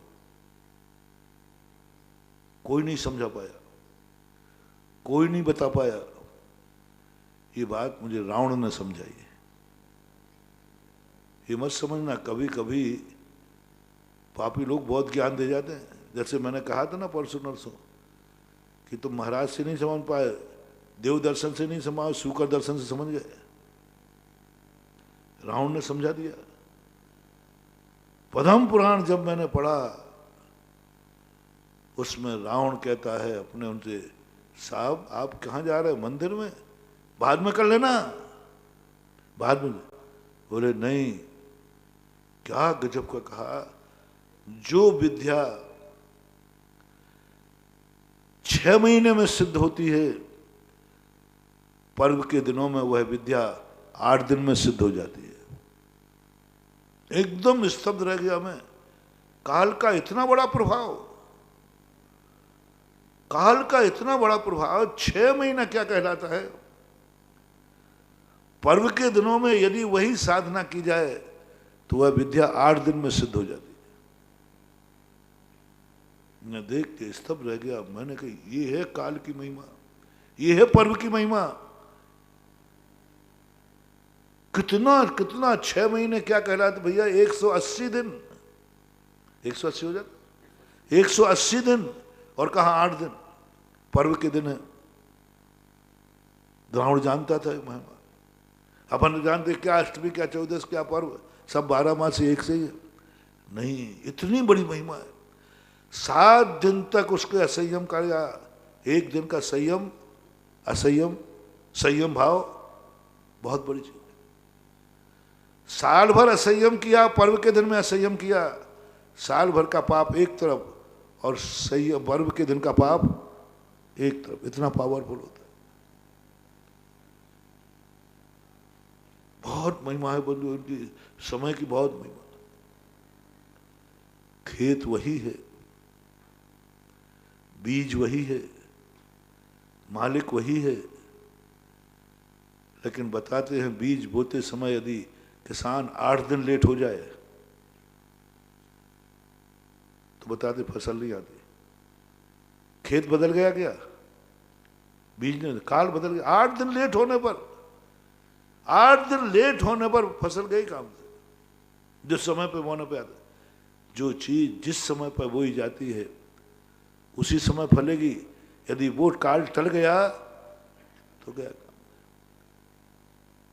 कोई नहीं समझा पाया, कोई नहीं बता पाया। ये बात मुझे रावण ने समझाई है। ये मत समझना, कभी कभी पापी लोग बहुत ज्ञान दे जाते हैं। जैसे मैंने कहा था ना परसों नरसों कि तुम महाराज से नहीं समझ पाए, देव दर्शन से नहीं समझ, शुकर दर्शन से समझ गए। रावण ने समझा दिया। पद्म पुराण जब मैंने पढ़ा उसमें रावण कहता है अपने उनसे, साहब आप कहाँ जा रहे हैं? मंदिर में, बाद में कर लेना, बाद में। बोले नहीं, क्या गजब का कहा, जो विद्या 6 महीने में सिद्ध होती है, पर्व के दिनों में वह विद्या 8 दिन में सिद्ध हो जाती है। एकदम स्तब्ध रह गया मैं। काल का इतना बड़ा प्रभाव, काल का इतना बड़ा प्रभाव, 6 महीना क्या कहलाता है? पर्व के दिनों में यदि वही साधना की जाए तो वह विद्या 8 दिन में सिद्ध हो जाती है। मैं देख के स्तब्ध रह गया। मैंने कहा ये है काल की महिमा, ये है पर्व की महिमा। कितना कितना 6 महीने क्या कहलाते भैया? 180 दिन, 180 हो जाता, 180 दिन। और कहा 8 दिन पर्व के दिन है। रावण जानता था महिमा। अपन जानते क्या अष्टमी, क्या चौदस, क्या पर्व, सब 12 मास एक से ही है। नहीं, इतनी बड़ी महिमा है। 7 दिन तक उसके असंयम का, 1 दिन का संयम, असंयम, संयम भाव बहुत बड़ी चीज। साल भर असंयम किया, पर्व के दिन में असंयम किया, साल भर का पाप एक तरफ और संयम पर्व के दिन का पाप एक तरफ। इतना पावरफुल होता है। बहुत महिमा है बंधु, उनकी समय की बहुत महिमा। खेत वही है, बीज वही है, मालिक वही है, लेकिन बताते हैं बीज बोते समय यदि किसान 8 दिन लेट हो जाए तो बताते फसल नहीं आती। खेत बदल गया क्या? बीज ने, काल बदल गया। 8 दिन लेट होने पर, 8 दिन लेट होने पर फसल गई काम से। जिस समय पे बोने पे आता, जो चीज जिस समय पर बोई जाती है उसी समय फलेगी। यदि वो काल टल गया तो गया काम।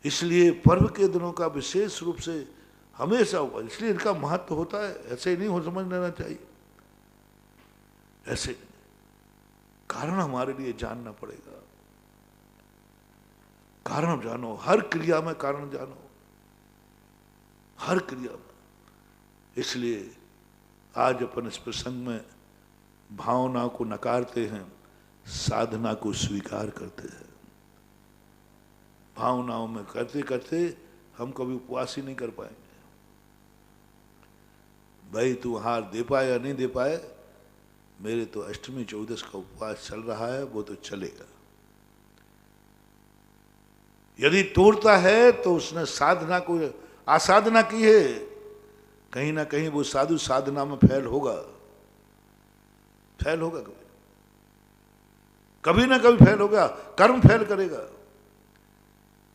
इसलिए पर्व के दिनों का विशेष रूप से हमेशा हुआ, इसलिए इनका महत्व होता है। ऐसे ही नहीं हो समझ लेना चाहिए, ऐसे कारण हमारे लिए जानना पड़ेगा। कारण जानो, हर क्रिया में कारण जानो, हर क्रिया में। इसलिए आज अपन इस प्रसंग में भावना को नकारते हैं, साधना को स्वीकार करते हैं। भावनाओं में करते करते हम कभी उपवास ही नहीं कर पाएंगे। भाई तू हार दे पाए या नहीं दे पाए, मेरे तो अष्टमी चौदस का उपवास चल रहा है, वो तो चलेगा। यदि तोड़ता है तो उसने साधना को आसाधना की है, कहीं ना कहीं वो साधु साधना में फेल होगा, फेल होगा, कभी ना कभी फेल होगा, कर्म फेल करेगा।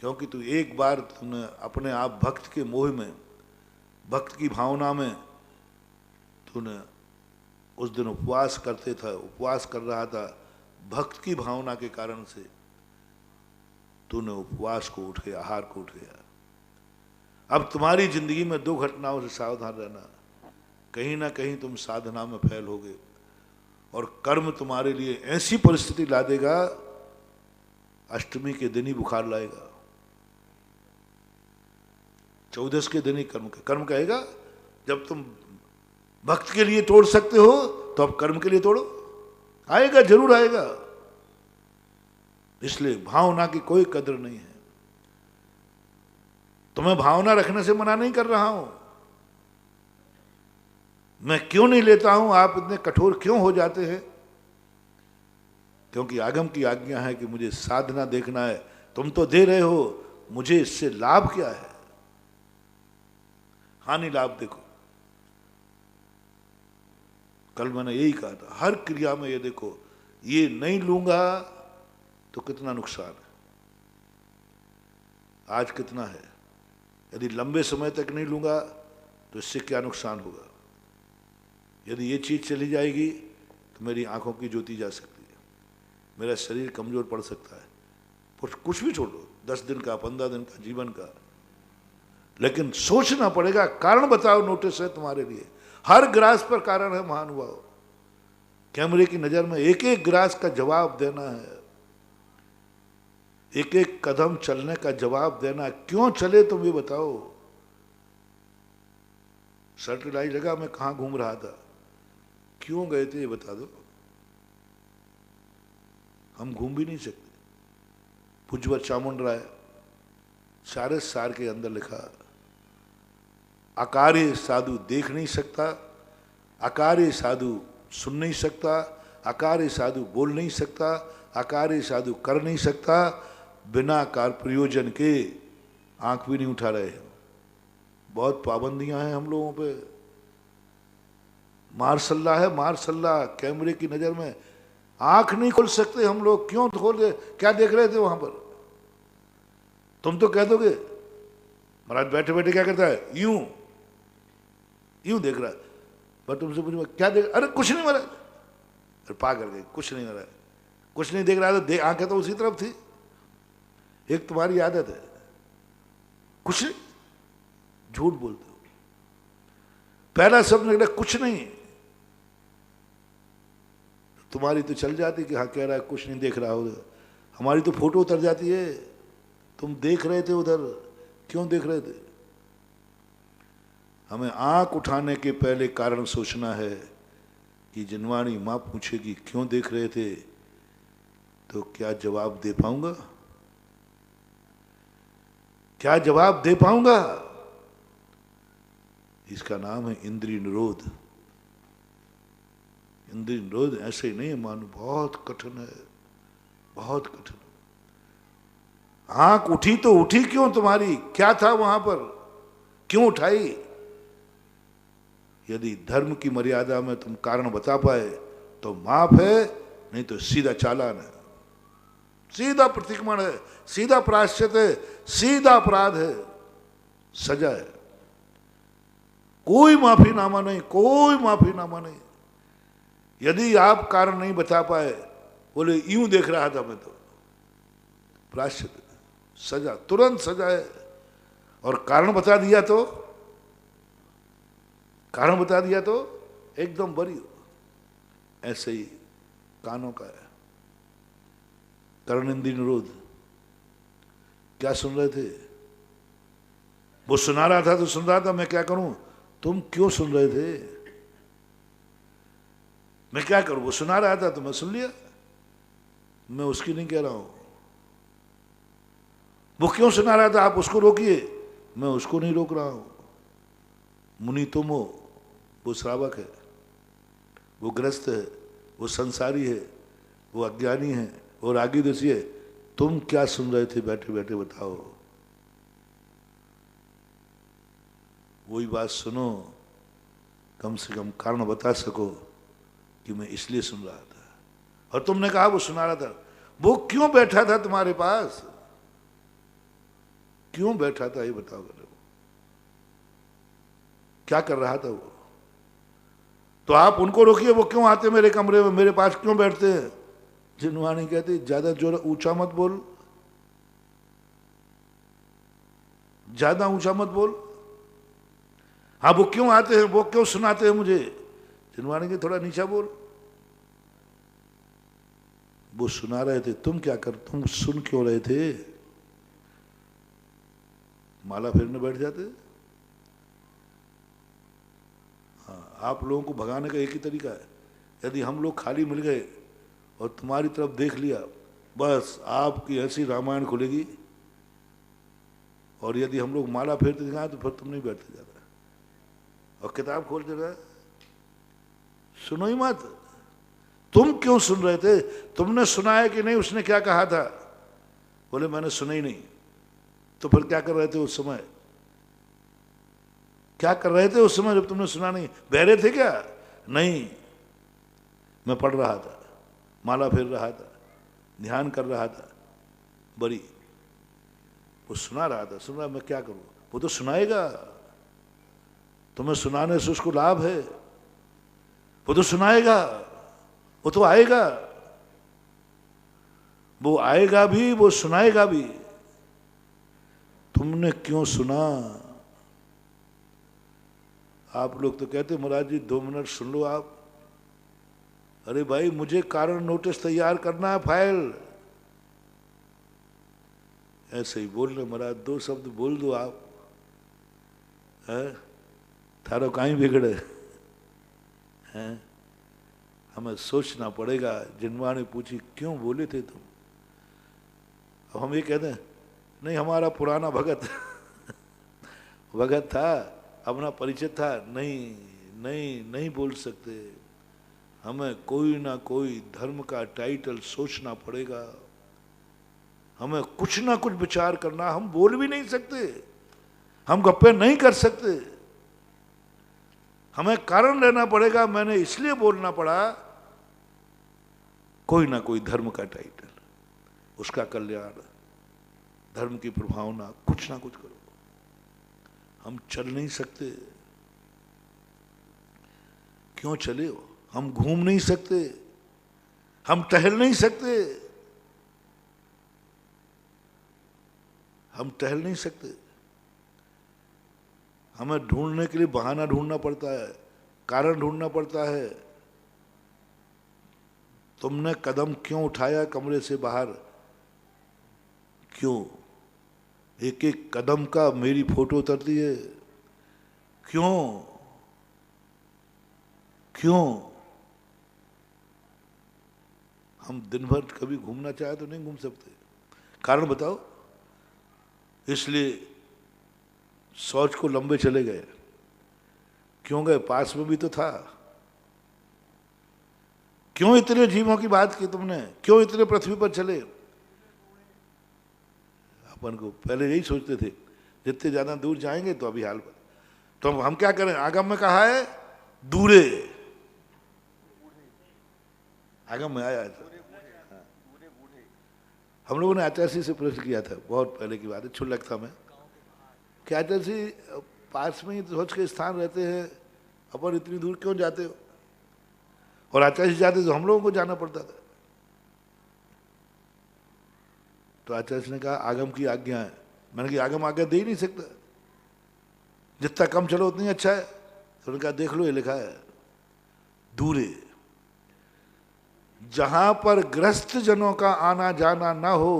क्योंकि तू एक बार तुमने अपने आप भक्त के मोह में, भक्त की भावना में तूने उस दिन उपवास करते था, उपवास कर रहा था, भक्त की भावना के कारण से तूने उपवास को उठ गया, आहार को उठ गया। अब तुम्हारी जिंदगी में 2 घटनाओं से सावधान रहना। कहीं ना कहीं तुम साधना में फेल होगे और कर्म तुम्हारे लिए ऐसी परिस्थिति ला देगा, अष्टमी के दिन ही बुखार लाएगा, चौदस के दिन ही कर्म कहेगा। जब तुम भक्त के लिए तोड़ सकते हो तो अब कर्म के लिए तोड़ो, आएगा, जरूर आएगा। इसलिए भावना की कोई कदर नहीं है। तुम्हें भावना रखने से मना नहीं कर रहा हूं। मैं क्यों नहीं लेता हूं, आप इतने कठोर क्यों हो जाते हैं? क्योंकि आगम की आज्ञा है कि मुझे साधना देखना है। तुम तो दे रहे हो, मुझे इससे लाभ क्या है? हानि लाभ देखो। कल मैंने यही कहा था, हर क्रिया में ये देखो, ये नहीं लूंगा तो कितना नुकसान है, आज कितना है। यदि लंबे समय तक नहीं लूंगा तो इससे क्या नुकसान होगा। यदि ये चीज चली जाएगी तो मेरी आंखों की ज्योति जा सकती है, मेरा शरीर कमजोर पड़ सकता है। कुछ भी छोड़ो, 10 दिन का, 15 दिन का, जीवन का, लेकिन सोचना पड़ेगा। कारण बताओ, नोटिस है तुम्हारे लिए, हर ग्रास पर कारण है महानुभाव। कैमरे की नजर में एक एक ग्रास का जवाब देना है, एक एक कदम चलने का जवाब देना। क्यों चले तुम ये बताओ। सैटेलाइट जगह में कहां घूम रहा था, क्यों गए थे ये बता दो। हम घूम भी नहीं सकते। पूज्यवर चामुंड राय सारे सार के अंदर लिखा, अकार्य साधु देख नहीं सकता, अकार्य साधु सुन नहीं सकता, अकार्य साधु बोल नहीं सकता, अकार्य साधु कर नहीं सकता, बिना कार प्रयोजन के आंख भी नहीं उठा रहे हैं। बहुत पाबंदियां हैं हम लोगों पे। मार्शल्ला है, मार्शल्ला। कैमरे की नजर में आंख नहीं खोल सकते हम लोग। क्यों खोल दे? क्या देख रहे थे वहां पर? तुम तो कह दोगे महाराज बैठे बैठे क्या करता है, यूं यूं देख रहा है। पर तुमसे पूछूंगा क्या देख, अरे कुछ नहीं महाराज, अरे पागल गए, कुछ नहीं महाराज, कुछ नहीं देख रहा था। आंखें तो उसी तरफ थी। एक तुम्हारी आदत है, कुछ नहीं, झूठ बोलते हो। पहला शब्द निकला कुछ नहीं, तुम्हारी तो चल जाती कि हाँ कह रहा है कुछ नहीं देख रहा हो। हमारी तो फोटो उतर जाती है। तुम देख रहे थे उधर, क्यों देख रहे थे? हमें आंख उठाने के पहले कारण सोचना है कि जिनवाणी मां पूछेगी क्यों देख रहे थे, तो क्या जवाब दे पाऊंगा? क्या जवाब दे पाऊंगा? इसका नाम है इंद्रिय निरोध। इंद्रिय निरोध ऐसे ही नहीं है मानो, बहुत कठिन है, बहुत कठिन। आंख उठी तो उठी क्यों तुम्हारी? क्या था वहां पर, क्यों उठाई? यदि धर्म की मर्यादा में तुम कारण बता पाए तो माफ है, नहीं तो सीधा चालान है, सीधा प्रतिक्रमण है, सीधा प्रायश्चित है, सीधा अपराध है, सजा है। कोई माफीनामा नहीं, कोई माफीनामा नहीं। यदि आप कारण नहीं बता पाए, बोले यूं देख रहा था मैं, तो प्रायश्चित, सजा, तुरंत सजा है। और कारण बता दिया तो, कारण बता दिया तो एकदम बरी। ऐसे ही कानों का है कर्ण इंद्रिय निरोध। क्या सुन रहे थे? वो सुना रहा था तो सुन रहा था, मैं क्या करूं? तुम क्यों सुन रहे थे? मैं क्या करूं? वो सुना रहा था तो मैं सुन लिया। मैं उसकी नहीं कह रहा हूं। वो क्यों सुना रहा था, आप उसको रोकिए, मैं उसको नहीं रोक रहा हूं। मुनि तुम हो, वो श्रावक है, वो ग्रस्त है, वो संसारी है, वो अज्ञानी है, वो रागी दसी है। तुम क्या सुन रहे थे बैठे बैठे बताओ। वही बात सुनो, कम से कम कारण बता सको कि मैं इसलिए सुन रहा था। और तुमने कहा वो सुना रहा था, वो क्यों बैठा था तुम्हारे पास? क्यों बैठा था ये बताओ। क्या कर रहा था वो? तो आप उनको रोकिए, वो क्यों आते मेरे कमरे में, मेरे पास क्यों बैठते हैं? जिनवाणी कहती ज्यादा जोर ऊंचा मत बोल, ज्यादा ऊंचा मत बोल। हाँ वो क्यों आते हैं, वो क्यों सुनाते हैं मुझे? जिनवाणी की थोड़ा नीचा बोल। वो सुना रहे थे, तुम क्या कर, तुम सुन क्यों रहे थे? माला फेरने बैठ जाते। हाँ, आप लोगों को भगाने का एक ही तरीका है, यदि हम लोग खाली मिल गए और तुम्हारी तरफ देख लिया, बस आपकी ऐसी रामायण खुलेगी। और यदि हम लोग माला फेरते दिखाएं तो फिर तुम नहीं बैठते ज़्यादा, और किताब खोलते रहे, सुनो ही मत। तुम क्यों सुन रहे थे? तुमने सुना है कि नहीं उसने क्या कहा था? बोले मैंने सुना ही नहीं। तो फिर क्या कर रहे थे उस समय? क्या कर रहे थे उस समय जब तुमने सुना नहीं? बहरे थे क्या? नहीं, मैं पढ़ रहा था, माला फेर रहा था, ध्यान कर रहा था, बड़ी। वो सुना रहा था, सुन रहा, मैं क्या करूं? वो तो सुनाएगा, तुम्हें सुनाने से उसको लाभ है। वो तो सुनाएगा, वो तो आएगा, वो आएगा भी, वो सुनाएगा भी। तुमने क्यों सुना? आप लोग तो कहते महाराज जी 2 मिनट सुन लो आप। अरे भाई मुझे कारण नोटिस तैयार करना है, फाइल। ऐसे ही बोल रहे महाराज, 2 शब्द बोल दो आप, है थारो कहीं बिगड़े हैं। हमें सोचना पड़ेगा। जिनवा ने पूछी क्यों बोले थे तुम, अब हम ये कहते हैं नहीं हमारा पुराना भगत भगत था, अपना परिचय था। नहीं नहीं नहीं बोल सकते, हमें कोई ना कोई धर्म का टाइटल सोचना पड़ेगा। हमें कुछ ना कुछ विचार करना। हम बोल भी नहीं सकते, हम गप्पे नहीं कर सकते, हमें कारण लेना पड़ेगा। मैंने इसलिए बोलना पड़ा, कोई ना कोई धर्म का टाइटल, उसका कल्याण, धर्म की प्रभावना, कुछ ना कुछ करो। हम चल नहीं सकते, क्यों चले हो? हम घूम नहीं सकते, हम टहल नहीं सकते, हम टहल नहीं सकते। हमें ढूंढने के लिए बहाना ढूंढना पड़ता है, कारण ढूंढना पड़ता है। तुमने कदम क्यों उठाया कमरे से बाहर, क्यों? एक एक कदम का मेरी फोटो उतरती है, क्यों? क्यों? हम दिन भर कभी घूमना चाहे तो नहीं घूम सकते, कारण बताओ। इसलिए शौच को लंबे चले गए। क्यों गए? पास में भी तो था। क्यों इतने जीवों की बात की तुमने, क्यों इतने पृथ्वी पर चले? अपन को पहले यही सोचते थे जितने ज्यादा दूर जाएंगे तो अभी हाल पर। तो हम क्या करें? आगम में कहा है दूरे, आगम में आया था। हम लोगों ने आचार्य से प्रश्न किया था, बहुत पहले की बात है, छुल्लक था मैं, कि आचार्य पास में ही सोच के स्थान रहते हैं, अपन इतनी दूर क्यों जाते हो? और आचार्य जाते तो हम लोगों को जाना पड़ता था। तो आचार्य ने कहा आगम की आज्ञा है। मैंने कहा आगम आज्ञा दे ही नहीं सकता, जितना कम चलो उतनी अच्छा है। तो उन्होंने कहा देख लो ये लिखा है दूरे, जहां पर ग्रस्त जनों का आना जाना ना हो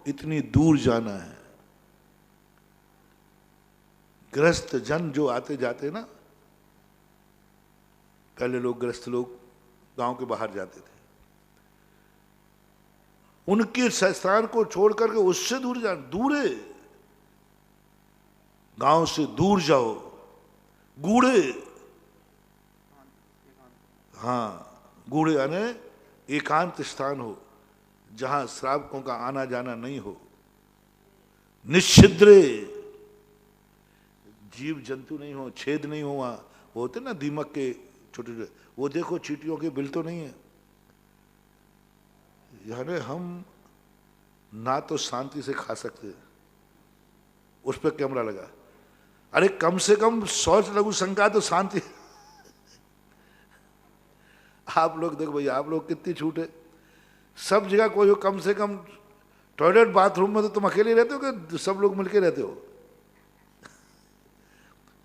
इतनी दूर जाना है। ग्रस्त जन जो आते जाते ना, पहले लोग ग्रस्त लोग गांव के बाहर जाते थे, उनके स्थान को छोड़ करके उससे दूर जाना, दूरे, गांव से दूर जाओ, गूढ़े, हाँ गूढ़े यानी एकांत स्थान हो जहां श्रावकों का आना जाना नहीं हो। निश्चिद्रे, जीव जंतु नहीं हो, छेद नहीं हो। वहां वो होते ना दीमक के छोटे छोटे, वो देखो चींटियों के बिल तो नहीं है। यानी हम ना तो शांति से खा सकते, उस पर कैमरा लगा। अरे कम से कम शौच लघु शंका तो शांति आप लोग देखो भैया, आप लोग कितनी छूट है, सब जगह कोई हो, कम से कम टॉयलेट बाथरूम में तो तुम अकेले रहते हो कि सब लोग मिलके रहते हो?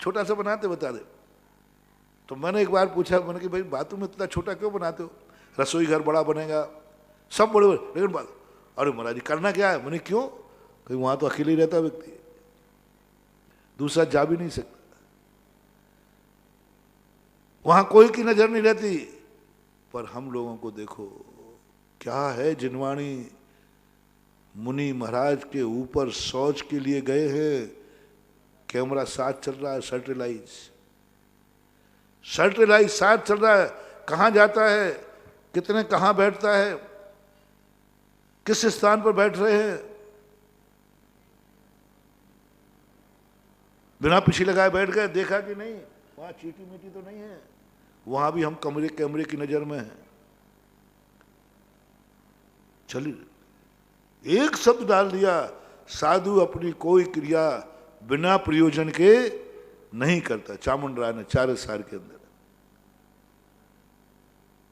छोटा सा बनाते बता दे। तो मैंने एक बार पूछा, मैंने कि भाई बाथरूम इतना छोटा क्यों बनाते हो? रसोई घर बड़ा बनेगा, सब बड़े बड़े, लेकिन बात, अरे महाराज जी करना क्या है? मैंने क्यों? कहीं वहां तो अकेले ही रहता व्यक्ति, दूसरा जा भी नहीं सकता, वहां कोई की नजर नहीं रहती। पर हम लोगों को देखो क्या है, जिनवाणी मुनि महाराज के ऊपर शौच के लिए गए हैं, कैमरा साथ चल रहा है, सर्टिलाइज साथ चल रहा है, कहां जाता है, कितने कहां बैठता है, किस स्थान पर बैठ रहे हैं, बिना पीछे लगाए बैठ गए, देखा कि नहीं वहां चीटी मीटी तो नहीं है, वहां भी हम कैमरे की नजर में हैं। चलिए एक शब्द डाल दिया, साधु अपनी कोई क्रिया बिना प्रयोजन के नहीं करता। चामुंड राय ने 4 साल के अंदर,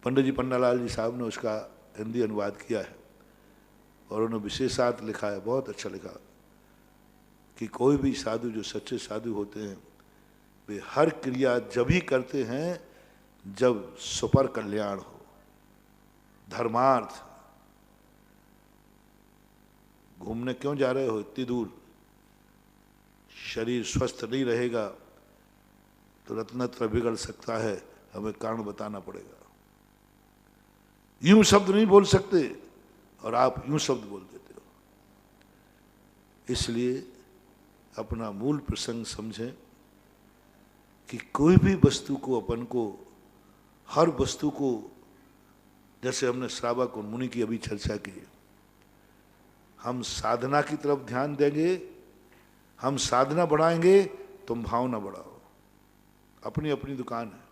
पंडित जी पन्नालाल जी साहब ने उसका हिंदी अनुवाद किया है और उन्होंने विशेषार्थ लिखा है, बहुत अच्छा लिखा, कि कोई भी साधु जो सच्चे साधु होते हैं वे हर क्रिया जब ही करते हैं जब सुपर कल्याण हो। धर्मार्थ। घूमने क्यों जा रहे हो इतनी दूर? शरीर स्वस्थ नहीं रहेगा तो रत्नत्र बिगड़ सकता है, हमें कारण बताना पड़ेगा। यूं शब्द नहीं बोल सकते और आप यूं शब्द बोल देते हो। इसलिए अपना मूल प्रसंग समझें कि कोई भी वस्तु को, अपन को, हर वस्तु को, जैसे हमने श्रावक और मुनि की अभी चर्चा की, हम साधना की तरफ ध्यान देंगे, हम साधना बढ़ाएंगे, तुम भावना बढ़ाओ। अपनी अपनी दुकान है।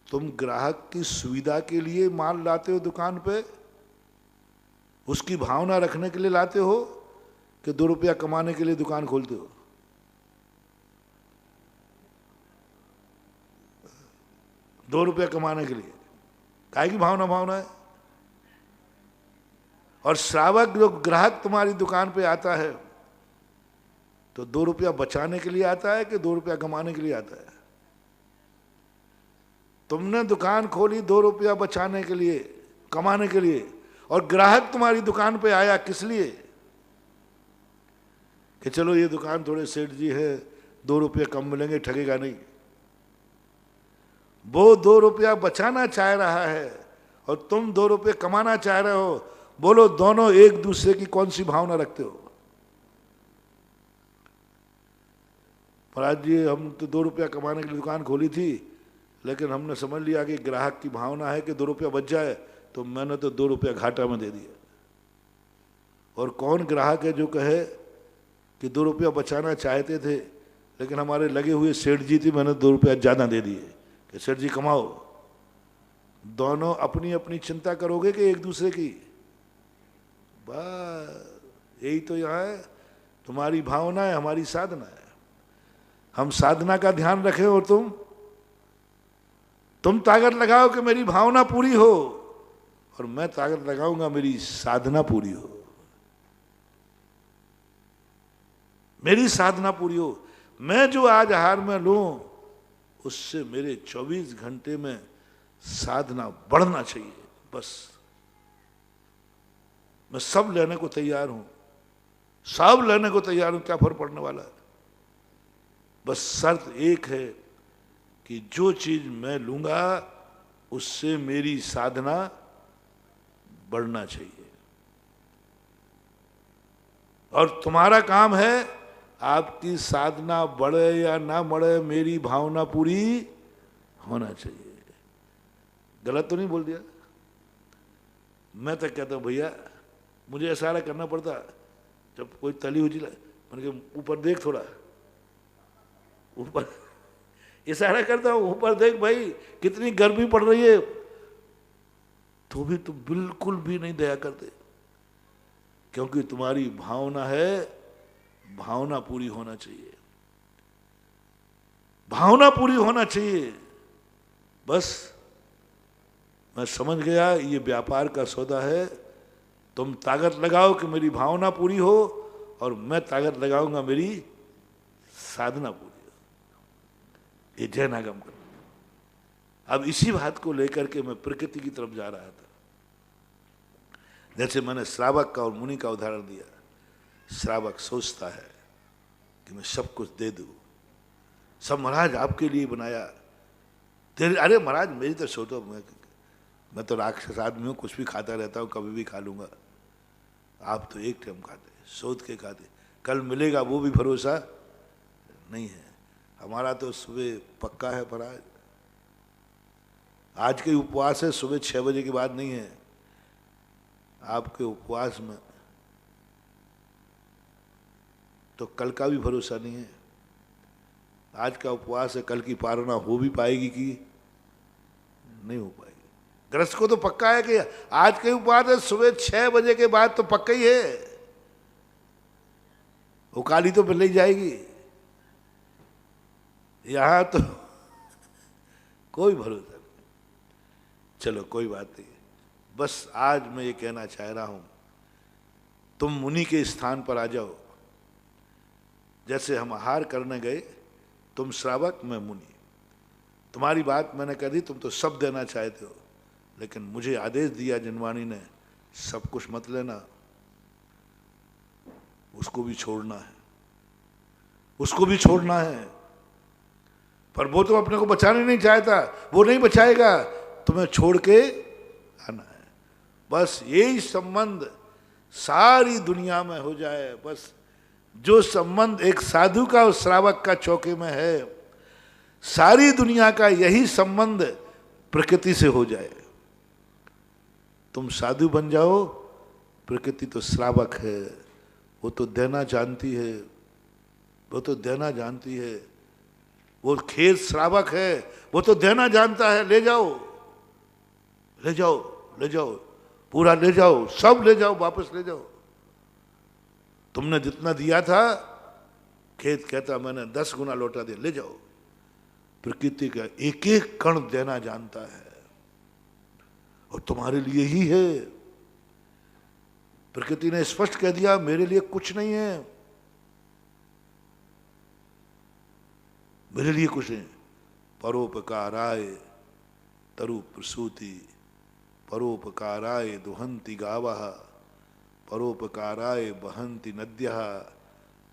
तुम ग्राहक की सुविधा के लिए माल लाते हो दुकान पे, उसकी भावना रखने के लिए लाते हो कि 2 रुपया कमाने के लिए दुकान खोलते हो? 2 रुपया कमाने के लिए। काहे की भावना है? और श्रावक जो ग्राहक तुम्हारी दुकान पे आता है तो 2 रुपया बचाने के लिए आता है कि 2 रुपया कमाने के लिए आता है? तुमने दुकान खोली 2 रुपया बचाने के लिए, कमाने के लिए, और ग्राहक तुम्हारी दुकान पे आया किस लिए? कि चलो ये दुकान थोड़े सेठ जी है, 2 रुपये कम मिलेंगे, ठगेगा नहीं। वो 2 रुपया बचाना चाह रहा है और तुम 2 रुपये कमाना चाह रहे हो। बोलो दोनों एक दूसरे की कौन सी भावना रखते हो? महाराज जी हम तो 2 रुपया कमाने के लिए दुकान खोली थी, लेकिन हमने समझ लिया कि ग्राहक की भावना है कि 2 रुपया बच जाए, तो मैंने तो 2 रुपया घाटा में दे दिया। और कौन ग्राहक है जो कहे कि 2 रुपया बचाना चाहते थे लेकिन हमारे लगे हुए सेठ जी थी, मैंने 2 रुपया ज़्यादा दे दिए कि सेठ जी कमाओ। दोनों अपनी अपनी चिंता करोगे कि एक दूसरे की? बस यही तो यहाँ है। तुम्हारी भावना है, हमारी साधना है। हम साधना का ध्यान रखें और तुम ताकत लगाओ कि मेरी भावना पूरी हो, और मैं ताकत लगाऊंगा मेरी साधना पूरी हो। मेरी साधना पूरी हो। मैं जो आज आहार में लूं उससे मेरे 24 घंटे में साधना बढ़ना चाहिए। बस मैं सब लेने को तैयार हूं, सब लेने को तैयार हूं, क्या फर्क पड़ने वाला है? बस शर्त एक है कि जो चीज मैं लूंगा उससे मेरी साधना बढ़ना चाहिए। और तुम्हारा काम है आपकी साधना बढ़े या ना बढ़े, मेरी भावना पूरी होना चाहिए। गलत तो नहीं बोल दिया? मैं तो कहता हूं भैया मुझे इशारा करना पड़ता, जब कोई तली हुई मैंने कहा ऊपर देख, थोड़ा ऊपर इशारा करता हूं, ऊपर देख भाई कितनी गर्मी पड़ रही है, तो भी तुम बिल्कुल भी नहीं दया करते। क्योंकि तुम्हारी भावना है, भावना पूरी होना चाहिए, भावना पूरी होना चाहिए। बस मैं समझ गया ये व्यापार का सौदा है। तुम ताकत लगाओ कि मेरी भावना पूरी हो, और मैं ताकत लगाऊंगा मेरी साधना पूरी हो। ये जैनागम कर। अब इसी बात को लेकर के मैं प्रकृति की तरफ जा रहा था। जैसे मैंने श्रावक का और मुनि का उदाहरण दिया। श्रावक सोचता है कि मैं सब कुछ दे दूं, सब महाराज आपके लिए बनाया। तेरे अरे महाराज मेरी तो सोचो, मैं तो राक्षस आदमी हूं, कुछ भी खाता रहता हूं, कभी भी खा लूंगा। आप तो एक टाइम खाते, सोच के खाते, कल मिलेगा वो भी भरोसा नहीं है। हमारा तो सुबह पक्का है महाराज। आज के उपवास है, सुबह 6 बजे के बाद नहीं है। आपके उपवास में तो कल का भी भरोसा नहीं है। आज का उपवास है, कल की पारणा हो भी पाएगी कि नहीं हो पाएगी। ग्रस्त को तो पक्का है कि आज के उपवास है, सुबह 6 बजे के बाद तो पक्का ही है, वो काली तो मिल ही जाएगी। यहां तो कोई भरोसा नहीं। चलो कोई बात नहीं। बस आज मैं ये कहना चाह रहा हूं, तुम मुनि के स्थान पर आ जाओ। जैसे हम आहार करने गए, तुम श्रावक मैं मुनि, तुम्हारी बात मैंने कह दी, तुम तो सब देना चाहते हो, लेकिन मुझे आदेश दिया जनवाणी ने, सब कुछ मत लेना, उसको भी छोड़ना है, उसको भी छोड़ना है। पर वो तो अपने को बचाने नहीं चाहता, वो नहीं बचाएगा, तुम्हें छोड़ के आना है। बस यही संबंध सारी दुनिया में हो जाए। बस जो संबंध एक साधु का और श्रावक का चौके में है, सारी दुनिया का यही संबंध प्रकृति से हो जाए। तुम साधु बन जाओ, प्रकृति तो श्रावक है, वो तो देना जानती है, वो तो देना जानती है। वो खेत श्रावक है, वो तो देना जानता है। ले जाओ, ले जाओ, ले जाओ, पूरा ले जाओ, सब ले जाओ, वापस ले जाओ। तुमने जितना दिया था, खेत कहता मैंने 10 गुना लौटा दिया, ले जाओ। प्रकृति का एक एक कण देना जानता है, और तुम्हारे लिए ही है। प्रकृति ने स्पष्ट कह दिया, मेरे लिए कुछ नहीं है, मेरे लिए कुछ नहीं। परोपकाराय तरु प्रसूति, परोपकाराय दुहंति गावः, परोपकाराय बहंति नद्यः,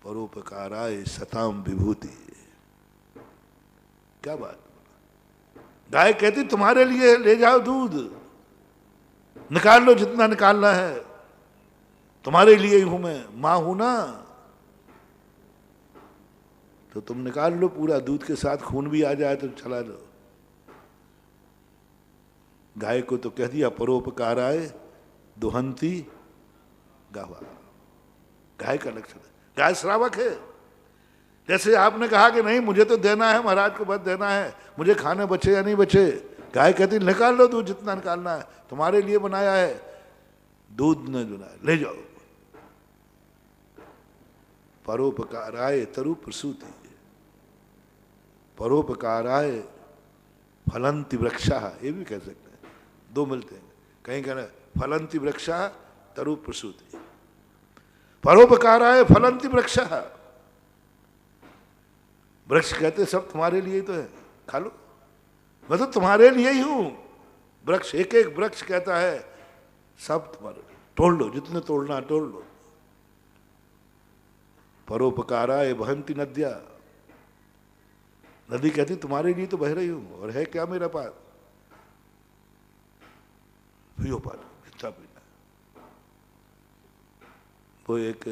परोपकाराय सताम विभूति। क्या बात। गाय कहती तुम्हारे लिए ले जाओ दूध, निकाल लो जितना निकालना है, तुम्हारे लिए ही हूं मैं, मां हूं ना, तो तुम निकाल लो पूरा, दूध के साथ खून भी आ जाए तो चला लो। गाय को तो कह दिया परोपकाराय दुहंती गावा। गाय का लक्षण है, गाय श्रावक है। जैसे आपने कहा कि नहीं मुझे तो देना है, महाराज को बस देना है, मुझे खाने बचे या नहीं बचे, गाय कहती निकाल लो दूध जितना निकालना है, तुम्हारे लिए बनाया है, दूध न बनाया, ले जाओ। परोपकाराय तरु प्रसूति, परोपकाराय फलंति वृक्षा, ये भी कह सकते हैं, दो मिलते हैं। कहीं कहना फलंति वृक्षा तरु प्रसूति, परोपकाराय फलंति वृक्षा। वृक्ष कहते सब तुम्हारे लिए ही तो है, खा लो, मैं तो तुम्हारे लिए ही हूं। वृक्ष एक एक वृक्ष कहता है सब तुम्हारे, तोड़ लो जितने तोड़ना तोड़ लो। परोपकाराय बहंति नद्या, नदी कहती तुम्हारे लिए तो बह रही हूं, और है क्या मेरा पास, पियो पानी जितना पीना। वो एक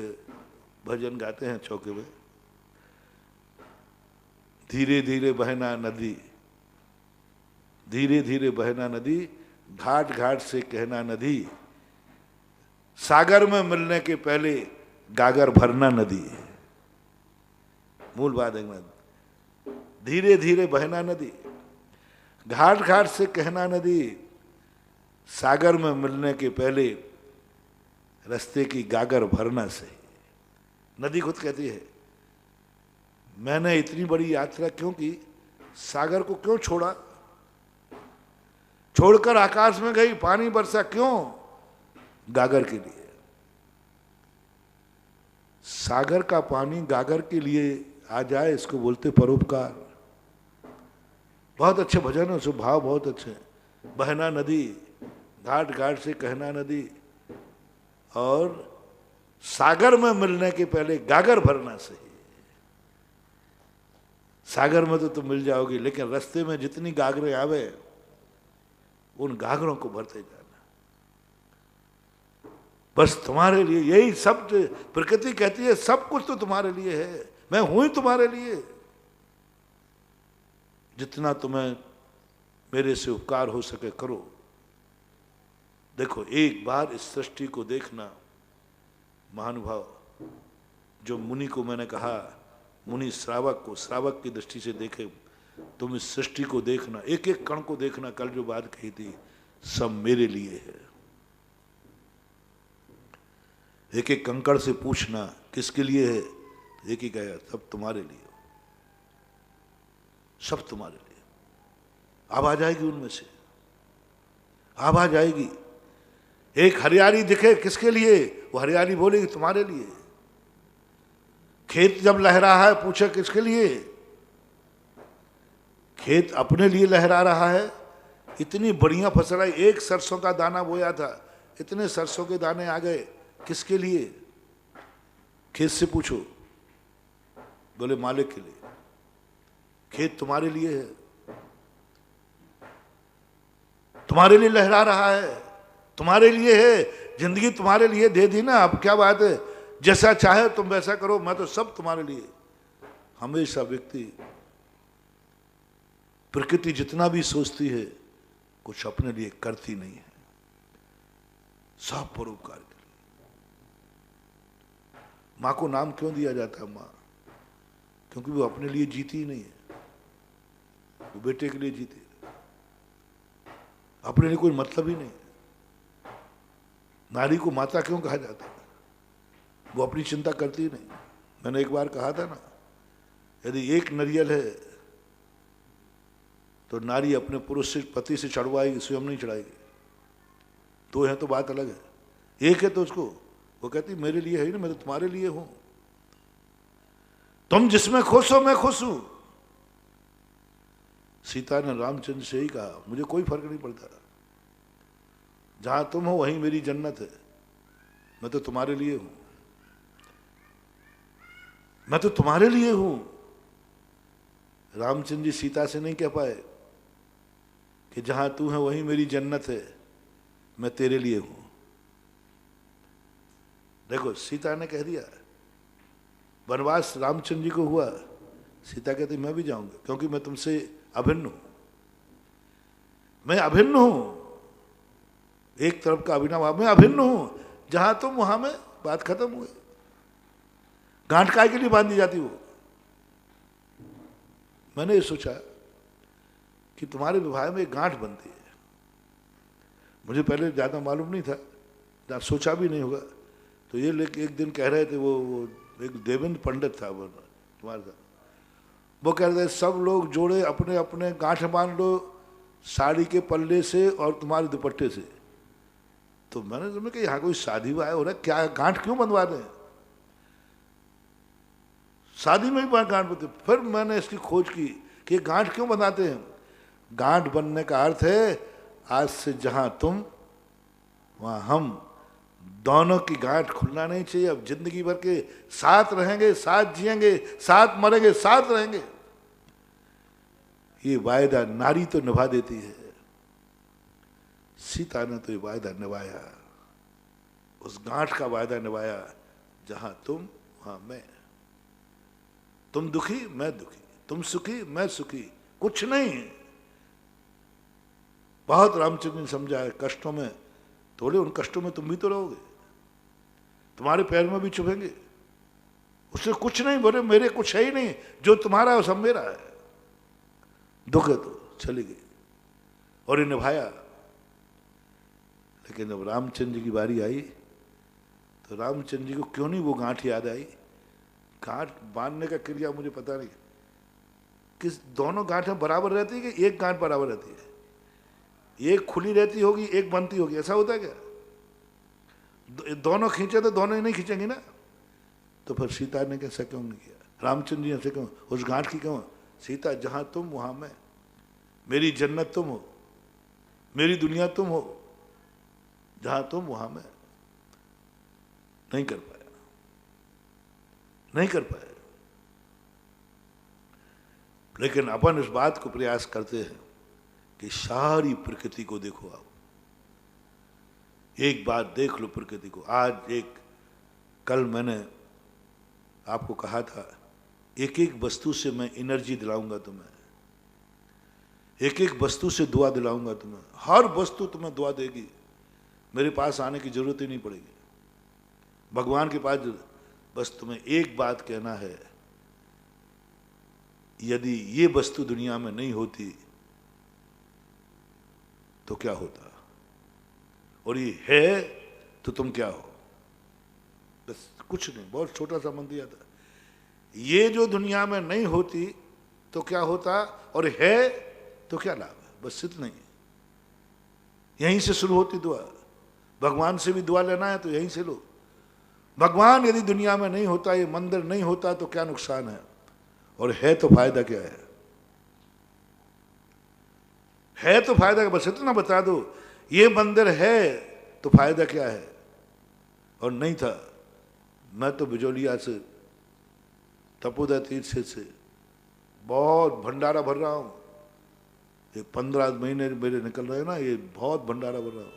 भजन गाते हैं चौके में, धीरे धीरे बहना नदी, धीरे धीरे बहना नदी, घाट घाट से कहना नदी, सागर में मिलने के पहले गागर भरना नदी। मूल बात है, धीरे धीरे बहना नदी, घाट घाट से कहना नदी, सागर में मिलने के पहले रास्ते की गागर भरना से। नदी खुद कहती है मैंने इतनी बड़ी यात्रा क्यों की, सागर को क्यों छोड़ा, छोड़कर आकाश में गई, पानी बरसा क्यों, गागर के लिए। सागर का पानी गागर के लिए आ जाए, इसको बोलते परोपकार। बहुत अच्छे भजन है, उसमें भाव बहुत अच्छे। बहना नदी, घाट घाट से कहना नदी, और सागर में मिलने के पहले गागर भरना से। सागर में तो तुम मिल जाओगे, लेकिन रास्ते में जितनी गागरें आवे उन गागरों को भरते जाना। बस तुम्हारे लिए यही सब, प्रकृति कहती है सब कुछ तो तुम्हारे लिए है, मैं हूं ही तुम्हारे लिए। जितना तुम्हें मेरे से उपकार हो सके करो। देखो एक बार इस सृष्टि को देखना महानुभाव, जो मुनि को मैंने कहा, मुनि श्रावक को श्रावक की दृष्टि से देखे, तुम इस सृष्टि को देखना, एक एक कण को देखना। कल जो बात कही थी सब मेरे लिए है। एक एक कंकड़ से पूछना किसके लिए है, एक ही कहेगा सब तुम्हारे लिए, सब तुम्हारे लिए। आवाज आएगी उनमें से, आवाज आएगी। एक हरियाली दिखे किसके लिए, वो हरियाली बोलेगी तुम्हारे लिए। खेत जब लहरा है पूछे किसके लिए, खेत अपने लिए लहरा रहा है, इतनी बढ़िया फसल है, एक सरसों का दाना बोया था, इतने सरसों के दाने आ गए, किसके लिए? खेत से पूछो, बोले मालिक के लिए। खेत तुम्हारे लिए है, तुम्हारे लिए लहरा रहा है, तुम्हारे लिए है, जिंदगी तुम्हारे लिए दे दी ना। अब क्या बात है, जैसा चाहे तुम वैसा करो, मैं तो सब तुम्हारे लिए। हमेशा व्यक्ति, प्रकृति जितना भी सोचती है, कुछ अपने लिए करती नहीं है, सब परोपकार के लिए। मां को नाम क्यों दिया जाता है मां? क्योंकि वो अपने लिए जीती ही नहीं है, वो बेटे के लिए जीती है, अपने लिए कोई मतलब ही नहीं। नारी को माता क्यों कहा जाता है? वो अपनी चिंता करती ही नहीं। मैंने एक बार कहा था ना, यदि एक नरियल है तो नारी अपने पुरुष से, पति से चढ़वाएगी, स्वयं नहीं चढ़ाएगी। दो है तो बात अलग है, एक है तो उसको वो कहती मेरे लिए है ही ना, मैं तो तुम्हारे लिए हूं, तुम जिसमें खुश हो मैं खुश हूं। सीता ने रामचंद्र से ही कहा, मुझे कोई फर्क नहीं पड़ता, जहां तुम हो वहीं मेरी जन्नत है, मैं तो तुम्हारे लिए हूं, मैं तो तुम्हारे लिए हूं। रामचंद्र जी सीता से नहीं कह पाए कि जहां तू है वहीं मेरी जन्नत है, मैं तेरे लिए हूं। देखो सीता ने कह दिया, वनवास रामचंद्र जी को हुआ, सीता कहती मैं भी जाऊंगा, क्योंकि मैं तुमसे अभिन्न हूं, मैं अभिन्न हूं, एक तरफ का अभिनव, मैं अभिन्न हूं, जहां तुम वहां मैं, बात खत्म हुई। गांठ काय के लिए बांधी जाती वो? मैंने ये सोचा कि तुम्हारे विवाह में एक गांठ बनती है, मुझे पहले ज्यादा मालूम नहीं था, सोचा भी नहीं होगा। तो ये लेके एक दिन कह रहे थे, वो एक देवेंद्र पंडित था वो तुम्हारे साथ, वो कह रहे थे सब लोग जोड़े अपने अपने गांठ बांध लो साड़ी के पल्ले से और तुम्हारे दुपट्टे से। तो मैंने समझा कि यहाँ कोई शादी वाह हो रहा है क्या, गांठ क्यों बंधवा दें, शादी में भी गांठ बंधते। फिर मैंने इसकी खोज की कि गांठ क्यों बंधाते हैं। गांठ बनने का अर्थ है आज से जहां तुम वहां हम, दोनों की गांठ खुलना नहीं चाहिए। अब जिंदगी भर के साथ रहेंगे, साथ जिएंगे, साथ मरेंगे, साथ रहेंगे, ये वायदा नारी तो निभा देती है। सीता ने तो ये वायदा निभाया, उस गांठ का वायदा निभाया, जहां तुम वहां मैं, तुम दुखी मैं दुखी, तुम सुखी मैं सुखी, कुछ नहीं। बहुत रामचंद्र ने समझा है, कष्टों में थोड़े, उन कष्टों में तुम भी तो रहोगे, तुम्हारे पैर में भी चुभेंगे, उससे कुछ नहीं। बोले मेरे कुछ है ही नहीं, जो तुम्हारा है वो सब मेरा है। दुख है तो चली गई और ये निभाया। लेकिन जब रामचंद्र जी की बारी आई तो रामचंद्र जी को क्यों नहीं वो गांठ याद आई। गांठ बांधने का क्रिया मुझे पता नहीं, किस दोनों गांठें बराबर रहती है कि एक गांठ बराबर रहती है, एक खुली रहती होगी एक बनती होगी, ऐसा होता है क्या? दोनों खींचे तो दोनों ही नहीं खींचेंगे ना। तो फिर सीता ने कैसा क्यों नहीं किया, रामचंद्र जी ने ऐसे क्यों, उस गांठ की क्यों? सीता जहां तुम वहां मैं, मेरी जन्नत तुम हो, मेरी दुनिया तुम हो, जहां तुम वहां मैं। नहीं कर पाया, नहीं कर पाया। लेकिन अपन इस बात को प्रयास करते हैं कि सारी प्रकृति को देखो, आप एक बार देख लो प्रकृति को। आज एक, कल मैंने आपको कहा था एक एक वस्तु से मैं एनर्जी दिलाऊंगा तुम्हें, एक एक वस्तु से दुआ दिलाऊंगा तुम्हें, हर वस्तु तुम्हें दुआ देगी, मेरे पास आने की जरूरत ही नहीं पड़ेगी। भगवान के पास बस तुम्हें एक बात कहना है, यदि ये वस्तु दुनिया में नहीं होती तो क्या होता, और ये है तो तुम क्या हो। बस कुछ नहीं, बहुत छोटा सा मन दिया था। ये जो दुनिया में नहीं होती तो क्या होता, और है तो क्या लाभ है, बस इतना ही। यहीं से शुरू होती दुआ। भगवान से भी दुआ लेना है तो यहीं से लो। भगवान यदि दुनिया में नहीं होता, ये मंदिर नहीं होता तो क्या नुकसान है, और है तो फायदा क्या है। है तो फायदा, बस इतना बता दो ये मंदिर है तो फायदा क्या है। और नहीं था, मैं तो बिजोलिया से, तपोदय तीर्थ से बहुत भंडारा भर रहा हूँ। ये 15 महीने मेरे निकल रहे हैं ना, ये बहुत भंडारा भर रहा हूँ,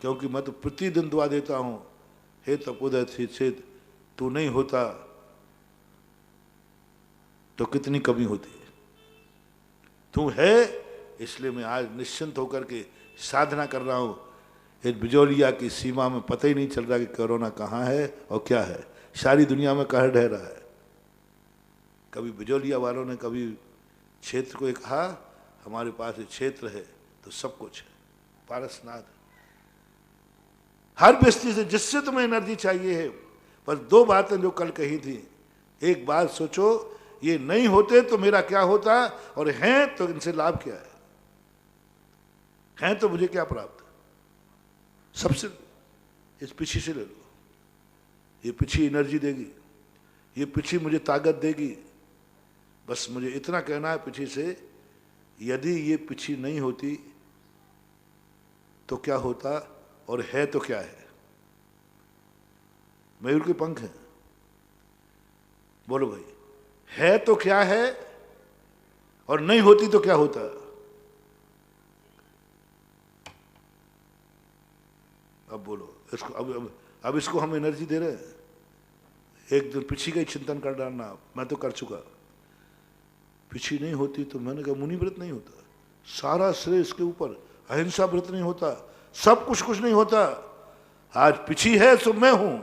क्योंकि मैं तो प्रतिदिन दुआ देता हूँ, हे तपोदय तीर्थ तू नहीं होता तो कितनी कमी होती है, तू है इसलिए मैं आज निश्चिंत होकर के साधना कर रहा हूँ। इस बिजोलिया की सीमा में पता ही नहीं चल रहा कि कोरोना कहाँ है और क्या है, सारी दुनिया में कहर ढह रहा है। कभी बिजोलिया वालों ने कभी क्षेत्र को कहा हमारे पास एक क्षेत्र है तो सब कुछ है, पारसनाथ। हर व्यक्ति से जिससे तुम्हें एनर्जी चाहिए है, बस दो बातें जो कल कही थी, एक बात सोचो ये नहीं होते तो मेरा क्या होता, और हैं तो इनसे लाभ क्या है, हैं तो मुझे क्या प्राप्त है। सबसे इस पिछी से ले लो, ये पिछी एनर्जी देगी, ये पिछी मुझे ताकत देगी। बस मुझे इतना कहना है पिछी से, यदि ये पिछी नहीं होती तो क्या होता, और है तो क्या है। मयूर के पंख हैं, बोलो भाई, है तो क्या है और नहीं होती तो क्या होता। अब बोलो इसको, अब इसको हम एनर्जी दे रहे हैं। एक दिन पिछी का ही चिंतन कर डालना, मैं तो कर चुका। पिछी नहीं होती तो मैंने कहा मुनि व्रत नहीं होता, सारा श्रेय इसके ऊपर, अहिंसा व्रत नहीं होता, सब कुछ नहीं होता। आज पिछी है तो मैं हूं,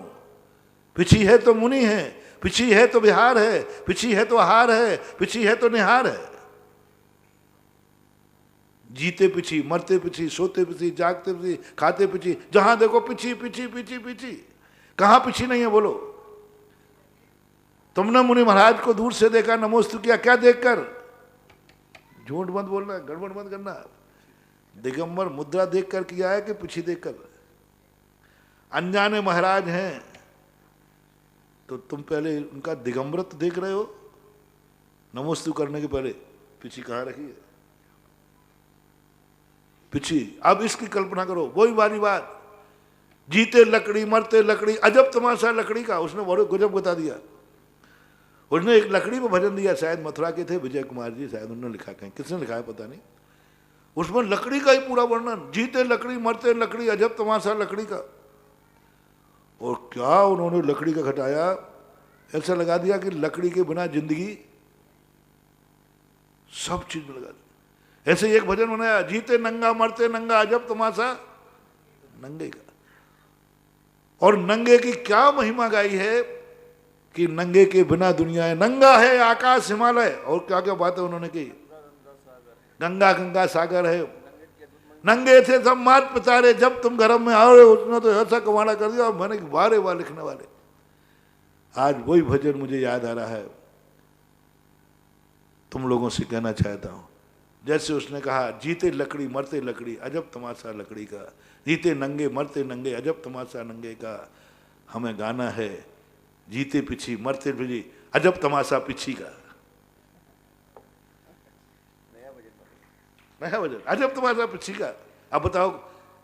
पिछी है तो मुनि है, पिछी है तो विहार है, पिछी है तो आहार है, पिछी है तो निहार है। जीते पिछी, मरते पिछी, सोते पिछी, जागते पिछी, खाते पिछी, जहां देखो पिछी पिछी पिछी पिछी। कहां पिछी नहीं है बोलो। तुमने मुनि महाराज को दूर से देखा, नमोस्तु किया, क्या देखकर? झूठ मत बोलना, गड़बड़ मत करना। दिगंबर मुद्रा देखकर किया है कि पिछी देखकर? अनजाने महाराज हैं तो तुम पहले उनका दिगंबरत्व देख रहे हो, नमोस्तु करने के पहले पिछी कहाँ रखी है? पिछी। अब इसकी कल्पना करो, वही वाली बात, जीते लकड़ी मरते लकड़ी, अजब तमाशा लकड़ी का। उसने बड़े गजब बता दिया। उसने एक लकड़ी पर भजन दिया, शायद मथुरा के थे विजय कुमार जी, शायद उन्होंने लिखा, कहीं किसने लिखा है पता नहीं। उसमें लकड़ी का ही पूरा वर्णन, जीते लकड़ी मरते लकड़ी, अजब तमाशा लकड़ी का। और क्या उन्होंने लकड़ी का घटाया, ऐसा लगा दिया कि लकड़ी के बिना जिंदगी, सब चीज में लगा दी। ऐसे एक भजन बनाया, जीते नंगा मरते नंगा, अजब तमाशा नंगे का। और नंगे की क्या महिमा गाई है कि नंगे के बिना दुनिया है, नंगा है आकाश हिमालय, और क्या क्या बातें उन्होंने की। गंगा गंगा सागर है, नंगे थे सब मात पितारे, जब तुम घर में आओ उसने तो ऐसा कमाना कर दिया। और मैंने वारे वाह लिखने वाले। आज वही भजन मुझे याद आ रहा है, तुम लोगों से कहना चाहता हूं। जैसे उसने कहा, जीते लकड़ी मरते लकड़ी, अजब तमाशा लकड़ी का, जीते नंगे मरते नंगे, अजब तमाशा नंगे का। हमें गाना है, जीते पिछी मरते पिछी, अजब तमाशा पिछी का। नया वजन, अजब तमाशा पिछी का। अब बताओ,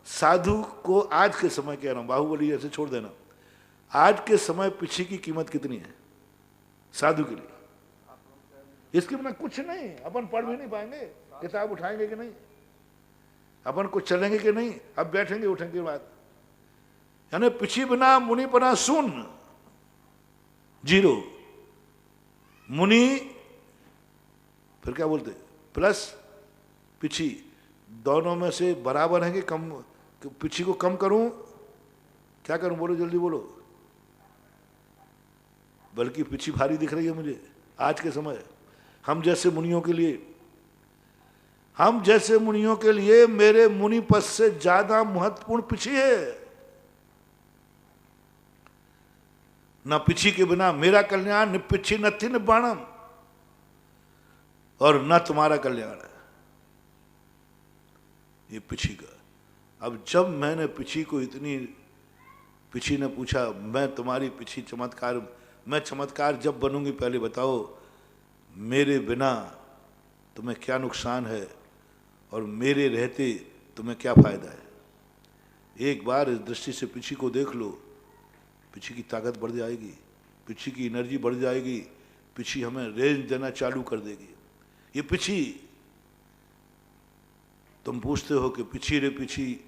साधु को आज के समय, कह रहा हूं बाहुबली ऐसे छोड़ देना, आज के समय पिछी की कीमत कितनी है साधु के लिए? इसके बिना कुछ नहीं। अपन पढ़ भी नहीं पाएंगे, किताब उठाएंगे कि नहीं, अपन कुछ चलेंगे कि नहीं, अब बैठेंगे उठेंगे के बाद। यानी पिछी बिना मुनि बना शून्य, जीरो। मुनि फिर क्या बोलते, प्लस पिछी, दोनों में से बराबर है कि कम? पिछी को कम करूं, क्या करूं बोलो, जल्दी बोलो। बल्कि पिछी भारी दिख रही है मुझे आज के समय। हम जैसे मुनियों के लिए, हम जैसे मुनियों के लिए मेरे मुनि पद से ज्यादा महत्वपूर्ण पिछी है। न पिछी के बिना मेरा कल्याण, न पिछी नथी निब्बाणम, और न तुम्हारा कल्याण है ये पिछी का। अब जब मैंने पिछी को इतनी, पिछी ने पूछा, मैं तुम्हारी पिछी चमत्कार, मैं चमत्कार जब बनूंगी पहले बताओ, मेरे बिना तुम्हें क्या नुकसान है, और मेरे रहते तुम्हें क्या फायदा है। एक बार इस दृष्टि से पिछी को देख लो, पिछी की ताकत बढ़ जाएगी, पिछी की एनर्जी बढ़ जाएगी, पिछी हमें रेंज देना चालू कर देगी। ये पिछी, तुम पूछते हो कि पिछी रे पिछी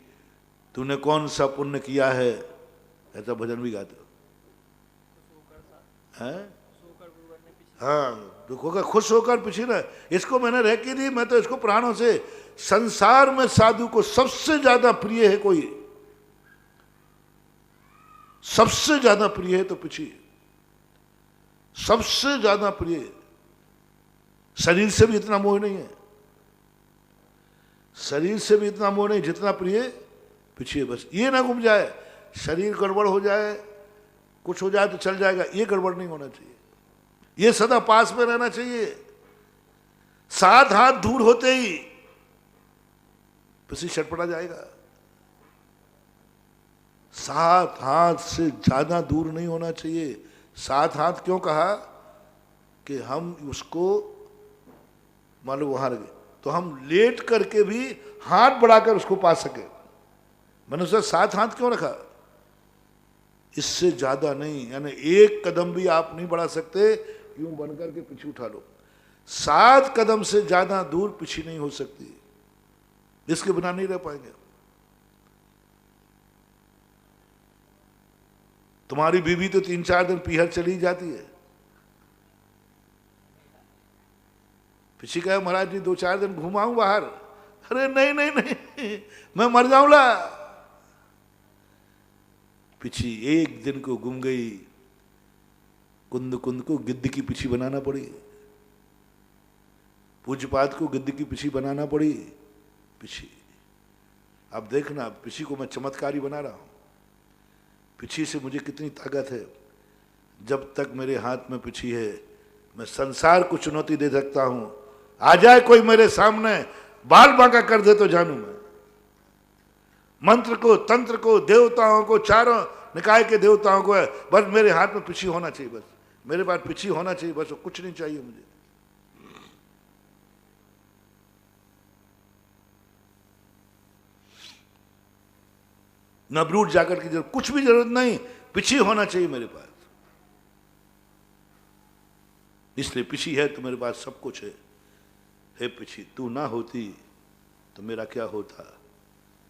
तूने कौन सा पुण्य किया है, ऐसा भजन भी गाते हो हैं? हाँ, दुख होकर खुश होकर पिछी रहे, इसको मैंने रह के दी। मैं तो इसको प्राणों से, संसार में साधु को सबसे ज्यादा प्रिय है कोई, सबसे ज्यादा प्रिय है तो पिछी, सबसे ज्यादा प्रिय। शरीर से भी इतना मोह नहीं है, शरीर से भी इतना मोह नहीं जितना प्रिय पिछी है। बस ये ना घूम जाए, शरीर गड़बड़ हो जाए, कुछ हो जाए तो चल जाएगा, ये गड़बड़ नहीं होना चाहिए। ये सदा पास में रहना चाहिए। 7 हाथ दूर होते ही पिछी छटपटा जाएगा। 7 हाथ से ज्यादा दूर नहीं होना चाहिए। 7 हाथ क्यों कहा? कि हम उसको मान लो वहां रखे तो हम लेट करके भी हाथ बढ़ाकर उसको पा सके। मैंने उसका 7 हाथ क्यों रखा? इससे ज्यादा नहीं, यानी 1 कदम भी आप नहीं बढ़ा सकते, यूं बन करके पीछे उठा लो। 7 कदम से ज्यादा दूर पीछे नहीं हो सकती, इसके बिना नहीं रह पाएंगे। तुम्हारी बीवी तो 3-4 दिन पीहर चली जाती है, पिछी कहे महाराज जी 2-4 दिन घुमाऊं बाहर। अरे नहीं नहीं नहीं, मैं मर जाऊंगा। पिछी 1 दिन को घूम गई, कुंद कुंद को गिद्ध की पिछी बनाना पड़ी, पूज्यपात को गिद्ध की पिछी बनाना पड़ी। पिछी, अब देखना, पिछी को मैं चमत्कारी बना रहा हूं। पिछी से मुझे कितनी ताकत है। जब तक मेरे हाथ में पिछी है, मैं संसार को चुनौती दे सकता हूं। आ जाए कोई मेरे सामने, बाल बांका कर दे तो जानू मैं। मंत्र को, तंत्र को, देवताओं को, चारों निकाय के देवताओं को है, बस मेरे हाथ में पिछी होना चाहिए। बस मेरे पास पिछी होना चाहिए, बस कुछ नहीं चाहिए मुझे। न ब्रूट जाकर की जरूरत, कुछ भी जरूरत नहीं, पिछी होना चाहिए मेरे पास। इसलिए पिछी है तो मेरे पास सब कुछ है। हे पिछी, तू ना होती तो मेरा क्या होता?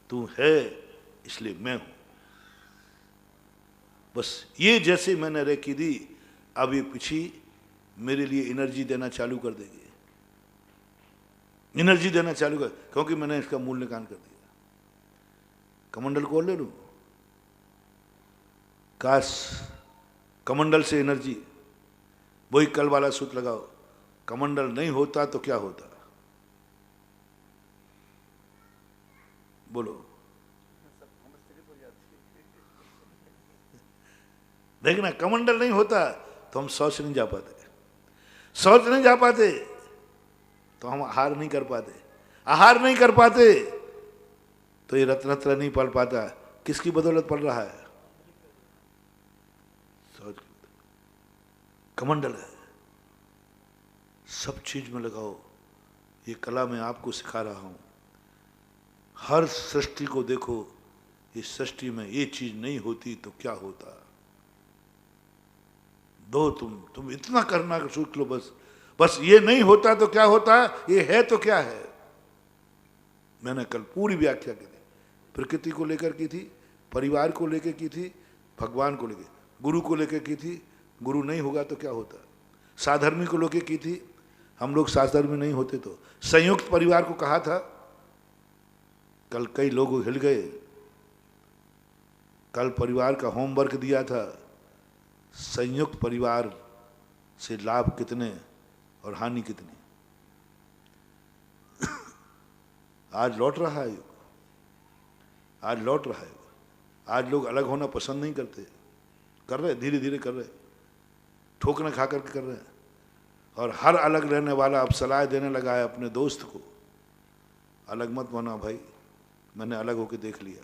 तू है इसलिए मैं हूं। बस ये जैसे मैंने रेकी दी, अब ये पिछी मेरे लिए एनर्जी देना चालू कर देगी, एनर्जी देना चालू कर, क्योंकि मैंने इसका मूल निकाल कर दिया। कमंडल को ले लूं, काश कमंडल से एनर्जी, वही कल वाला सूत्र लगाओ, कमंडल नहीं होता तो क्या होता? बोलो। देखना, कमंडल नहीं होता तो हम शौच नहीं जा पाते, शौच नहीं जा पाते तो हम आहार नहीं कर पाते, आहार नहीं कर पाते तो ये रत्नत्र नहीं पल पाता। किसकी बदौलत पड़ रहा है? शौच। कमंडल है, सब चीज में लगाओ। ये कला मैं आपको सिखा रहा हूं। हर सृष्टि को देखो, इस सृष्टि में ये चीज नहीं होती तो क्या होता? दो तुम इतना करना सोच लो, बस ये नहीं होता तो क्या होता, ये है तो क्या है। मैंने कल पूरी व्याख्या की थी, प्रकृति को लेकर की थी, परिवार को लेकर की थी, भगवान को लेकर, गुरु को लेकर की थी। गुरु नहीं होगा तो क्या होता? साधर्मी को लेकर की थी, हम लोग साधर्मी नहीं होते तो। संयुक्त परिवार को कहा था, कल कई लोग हिल गए। कल परिवार का होमवर्क दिया था, संयुक्त परिवार से लाभ कितने और हानि कितनी। आज लौट रहा है युग, आज लौट रहा है युग। आज लोग अलग होना पसंद नहीं करते, कर रहे, धीरे धीरे कर रहे, ठोकने खा करके कर रहे हैं। और हर अलग रहने वाला अब सलाह देने लगा है अपने दोस्त को, अलग मत होना भाई। मैंने अलग होकर देख लिया,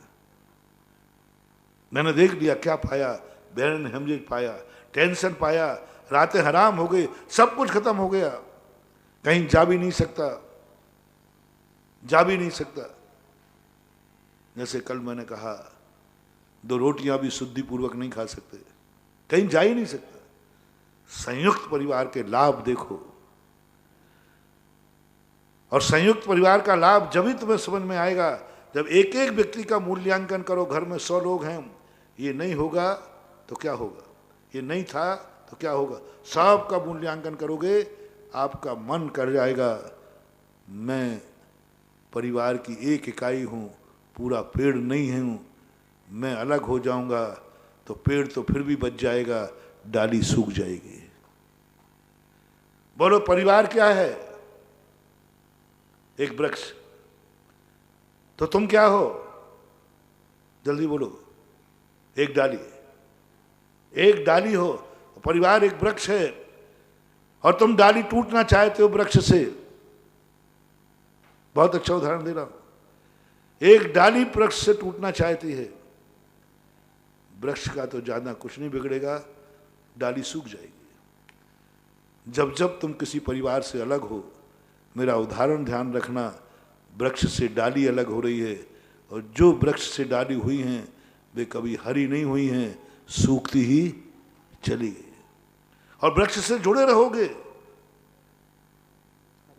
मैंने देख लिया क्या पाया, बैरन हेमरेज पाया, टेंशन पाया, रातें हराम हो गई, सब कुछ खत्म हो गया, कहीं जा भी नहीं सकता। जा भी नहीं सकता। जैसे कल मैंने कहा, 2 रोटियां भी शुद्धि पूर्वक नहीं खा सकते, कहीं जा ही नहीं सकता। संयुक्त परिवार के लाभ देखो, और संयुक्त परिवार का लाभ जब ही तुम्हें समझ में आएगा जब एक एक व्यक्ति का मूल्यांकन करो। घर में 100 लोग हैं, ये नहीं होगा तो क्या होगा, ये नहीं था तो क्या होगा, सबका मूल्यांकन करोगे, आपका मन कर जाएगा मैं परिवार की एक इकाई हूँ, पूरा पेड़ नहीं हूँ। मैं अलग हो जाऊंगा तो पेड़ तो फिर भी बच जाएगा, डाली सूख जाएगी। बोलो परिवार क्या है? एक वृक्ष। तो तुम क्या हो? जल्दी बोलो। एक डाली, एक डाली हो। परिवार एक वृक्ष है और तुम डाली टूटना चाहते हो वृक्ष से। बहुत अच्छा उदाहरण दे रहा हूं। एक डाली वृक्ष से टूटना चाहती है, वृक्ष का तो ज्यादा कुछ नहीं बिगड़ेगा, डाली सूख जाएगी। जब जब तुम किसी परिवार से अलग हो, मेरा उदाहरण ध्यान रखना, वृक्ष से डाली अलग हो रही है, और जो वृक्ष से डाली हुई हैं वे कभी हरी नहीं हुई हैं, सूखती ही चली गई। और वृक्ष से जुड़े रहोगे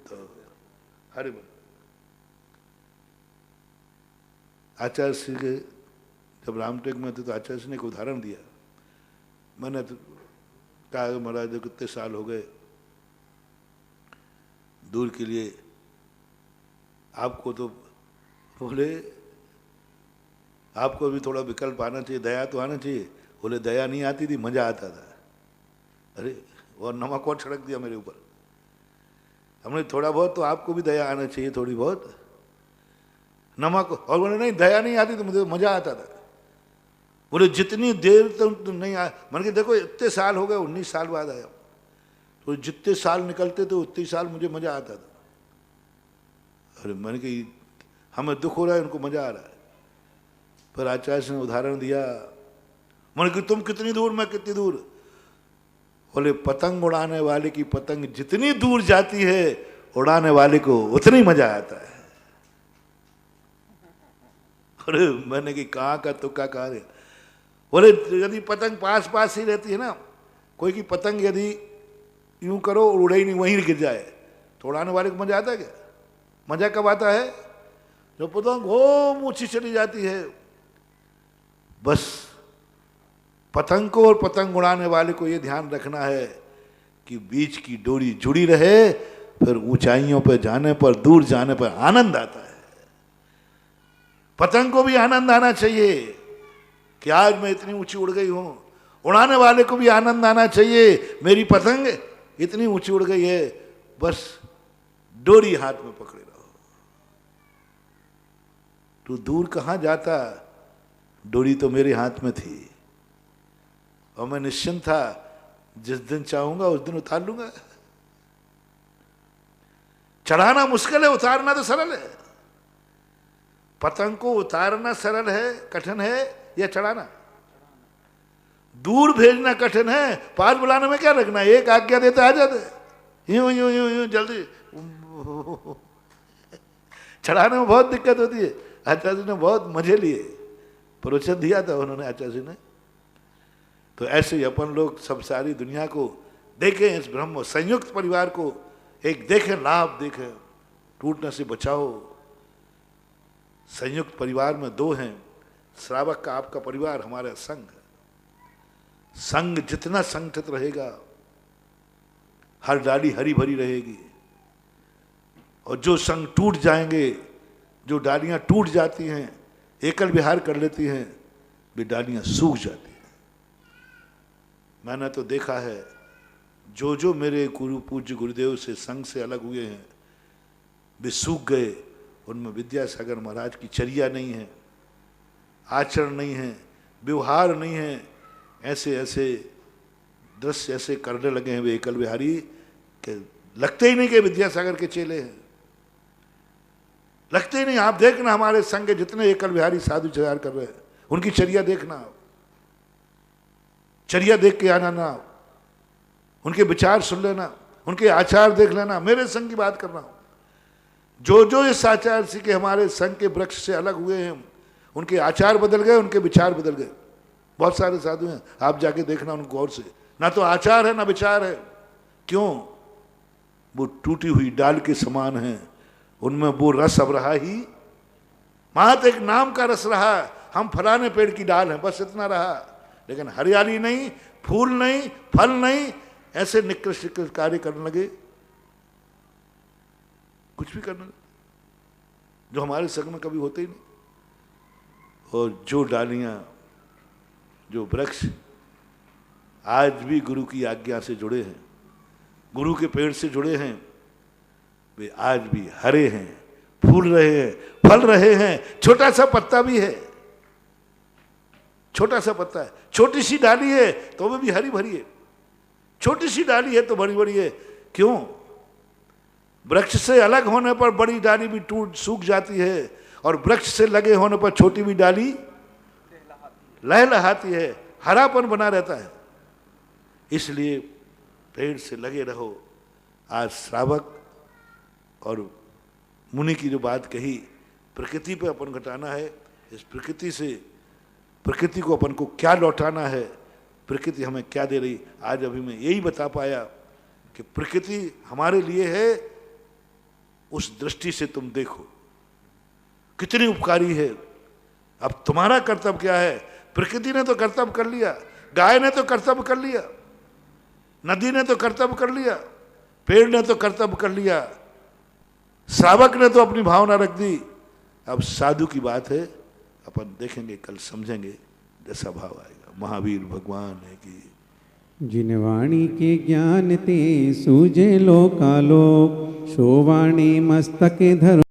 तो हरे बोल। आचार्य श्री के जब रामटेक में थे तो आचार्य श्री ने एक उदाहरण दिया। मैंने तो कहा महाराज कितने साल हो गए, दूर के लिए आपको तो बोले आपको भी थोड़ा विकल्प आना चाहिए, दया तो आना चाहिए। बोले दया नहीं आती थी, मजा आता था। अरे और नमक और छिड़क दिया मेरे ऊपर। हमने थोड़ा बहुत तो आपको भी दया आना चाहिए, थोड़ी बहुत नमक। और बोले नहीं दया नहीं आती तो मुझे मजा आता था। बोले जितनी देर तुम नहीं आया, मैंने कहा देखो इतने साल हो गए, 19 साल बाद आया, तो जितने साल निकलते थे उतने साल मुझे मजा आता था। अरे मैंने कहा हमें दुख हो रहा है, उनको मजा आ रहा है। पर आचार्य ने उदाहरण दिया, मैंने कहा तुम कितनी दूर, मैं कितनी दूर। बोले पतंग उड़ाने वाले की पतंग जितनी दूर जाती है, उड़ाने वाले को उतना ही मजा आता है। अरे मैंने कहा कहाँ का तुक्का कहा है। बोले यदि पतंग पास पास ही रहती है ना, कोई की पतंग यदि यूं करो और उड़े ही नहीं, वहीं गिर जाए, तो उड़ाने वाले को मजा आता है क्या? मजा कब आता है? जो पतंग हो ऊंची चली जाती है। बस पतंग को और पतंग उड़ाने वाले को ये ध्यान रखना है कि बीच की डोरी जुड़ी रहे, फिर ऊंचाइयों पर जाने पर, दूर जाने पर आनंद आता है। पतंग को भी आनंद आना चाहिए कि आज मैं इतनी ऊंची उड़ गई हूं, उड़ाने वाले को भी आनंद आना चाहिए मेरी पतंग इतनी ऊंची उड़ गई है। बस डोरी हाथ में पकड़े रहो। तू दूर कहां जाता, डोरी तो मेरे हाथ में थी और मैं निश्चिंत था, जिस दिन चाहूंगा उस दिन उतार लूंगा। चढ़ाना मुश्किल है, उतारना तो सरल है। पतंग को उतारना सरल है, कठिन है, या चढ़ाना? दूर भेजना कठिन है, पास बुलाने में क्या रखना, एक आज्ञा देते आ जाते यूं यूं यूं यूं जल्दी। चढ़ाने में बहुत दिक्कत होती है। आचार्य जी ने बहुत मजे लिए, प्रवचन दिया था उन्होंने आचार्य जी ने। तो ऐसे ही अपन लोग सब सारी दुनिया को देखें, इस ब्रह्म संयुक्त परिवार को एक देखें, लाभ देखें, टूटने से बचाओ। संयुक्त परिवार में 2 हैं, श्रावक का आपका परिवार, हमारा संघ। संघ जितना संगठित रहेगा, हर डाली हरी भरी रहेगी। और जो संघ टूट जाएंगे, जो डालियां टूट जाती हैं, एकल विहार कर लेती हैं, वे डालियां सूख जाती हैं। मैंने तो देखा है, जो जो मेरे गुरु पूज्य गुरुदेव से संघ से अलग हुए हैं, वे सूख गए। उनमें विद्यासागर महाराज की चर्या नहीं है, आचरण नहीं है, व्यवहार नहीं है। ऐसे ऐसे दृश्य ऐसे करने लगे हैं वे एकल विहारी के लगते ही नहीं कि विद्यासागर के चेले हैं, लगते ही नहीं। आप देखना हमारे संघ के जितने एकल विहारी साधु चर्या कर रहे हैं, उनकी चर्या देखना, चर्या देख के आना ना, उनके विचार सुन लेना, उनके आचार देख लेना। मेरे संघ की बात कर रहा हूं, जो जो इस आचार से कि हमारे संघ के वृक्ष से अलग हुए हैं, उनके आचार बदल गए, उनके विचार बदल गए। बहुत सारे साधु हैं, आप जाके देखना उनको गौर से, ना तो आचार है ना विचार है। क्यों? वो टूटी हुई डाल के समान है, उनमें वो रस अब रहा ही मात्र एक नाम का रस रहा। हम फलाने पेड़ की डाल हैं, बस इतना रहा, लेकिन हरियाली नहीं, फूल नहीं, फल नहीं। ऐसे निकृष्ट कार्य करने लगे, कुछ भी करने लगे जो हमारे संग में कभी होते ही नहीं। और जो डालियां, जो वृक्ष आज भी गुरु की आज्ञा से जुड़े हैं, गुरु के पेड़ से जुड़े हैं, वे आज भी हरे हैं, फूल रहे हैं, फल रहे हैं। छोटा सा पत्ता भी है, छोटा सा पत्ता है, छोटी सी डाली है तो वो भी हरी भरी है, छोटी सी डाली है तो बड़ी बड़ी है। क्यों? वृक्ष से अलग होने पर बड़ी डाली भी टूट सूख जाती है, और वृक्ष से लगे होने पर छोटी भी डाली लहलहाती है, हरापन बना रहता है। इसलिए पेड़ से लगे रहो। आज श्रावक और मुनि की जो बात कही, प्रकृति पे अपन घटाना है, इस प्रकृति से, प्रकृति को अपन को क्या लौटाना है, प्रकृति हमें क्या दे रही। आज अभी मैं यही बता पाया कि प्रकृति हमारे लिए है, उस दृष्टि से तुम देखो कितनी उपकारी है। अब तुम्हारा कर्तव्य क्या है? प्रकृति ने तो कर्तव्य कर लिया, गाय ने तो कर्तव्य कर लिया, नदी ने तो कर्तव्य कर लिया, पेड़ ने तो कर्तव्य कर लिया, श्रावक ने तो अपनी भावना रख दी। अब साधु की बात है, अपन देखेंगे, कल समझेंगे जैसा भाव आएगा। महावीर भगवान है कि जिन वाणी के ज्ञान ते सूझे लोकालोक, सो वाणी मस्तक धरो।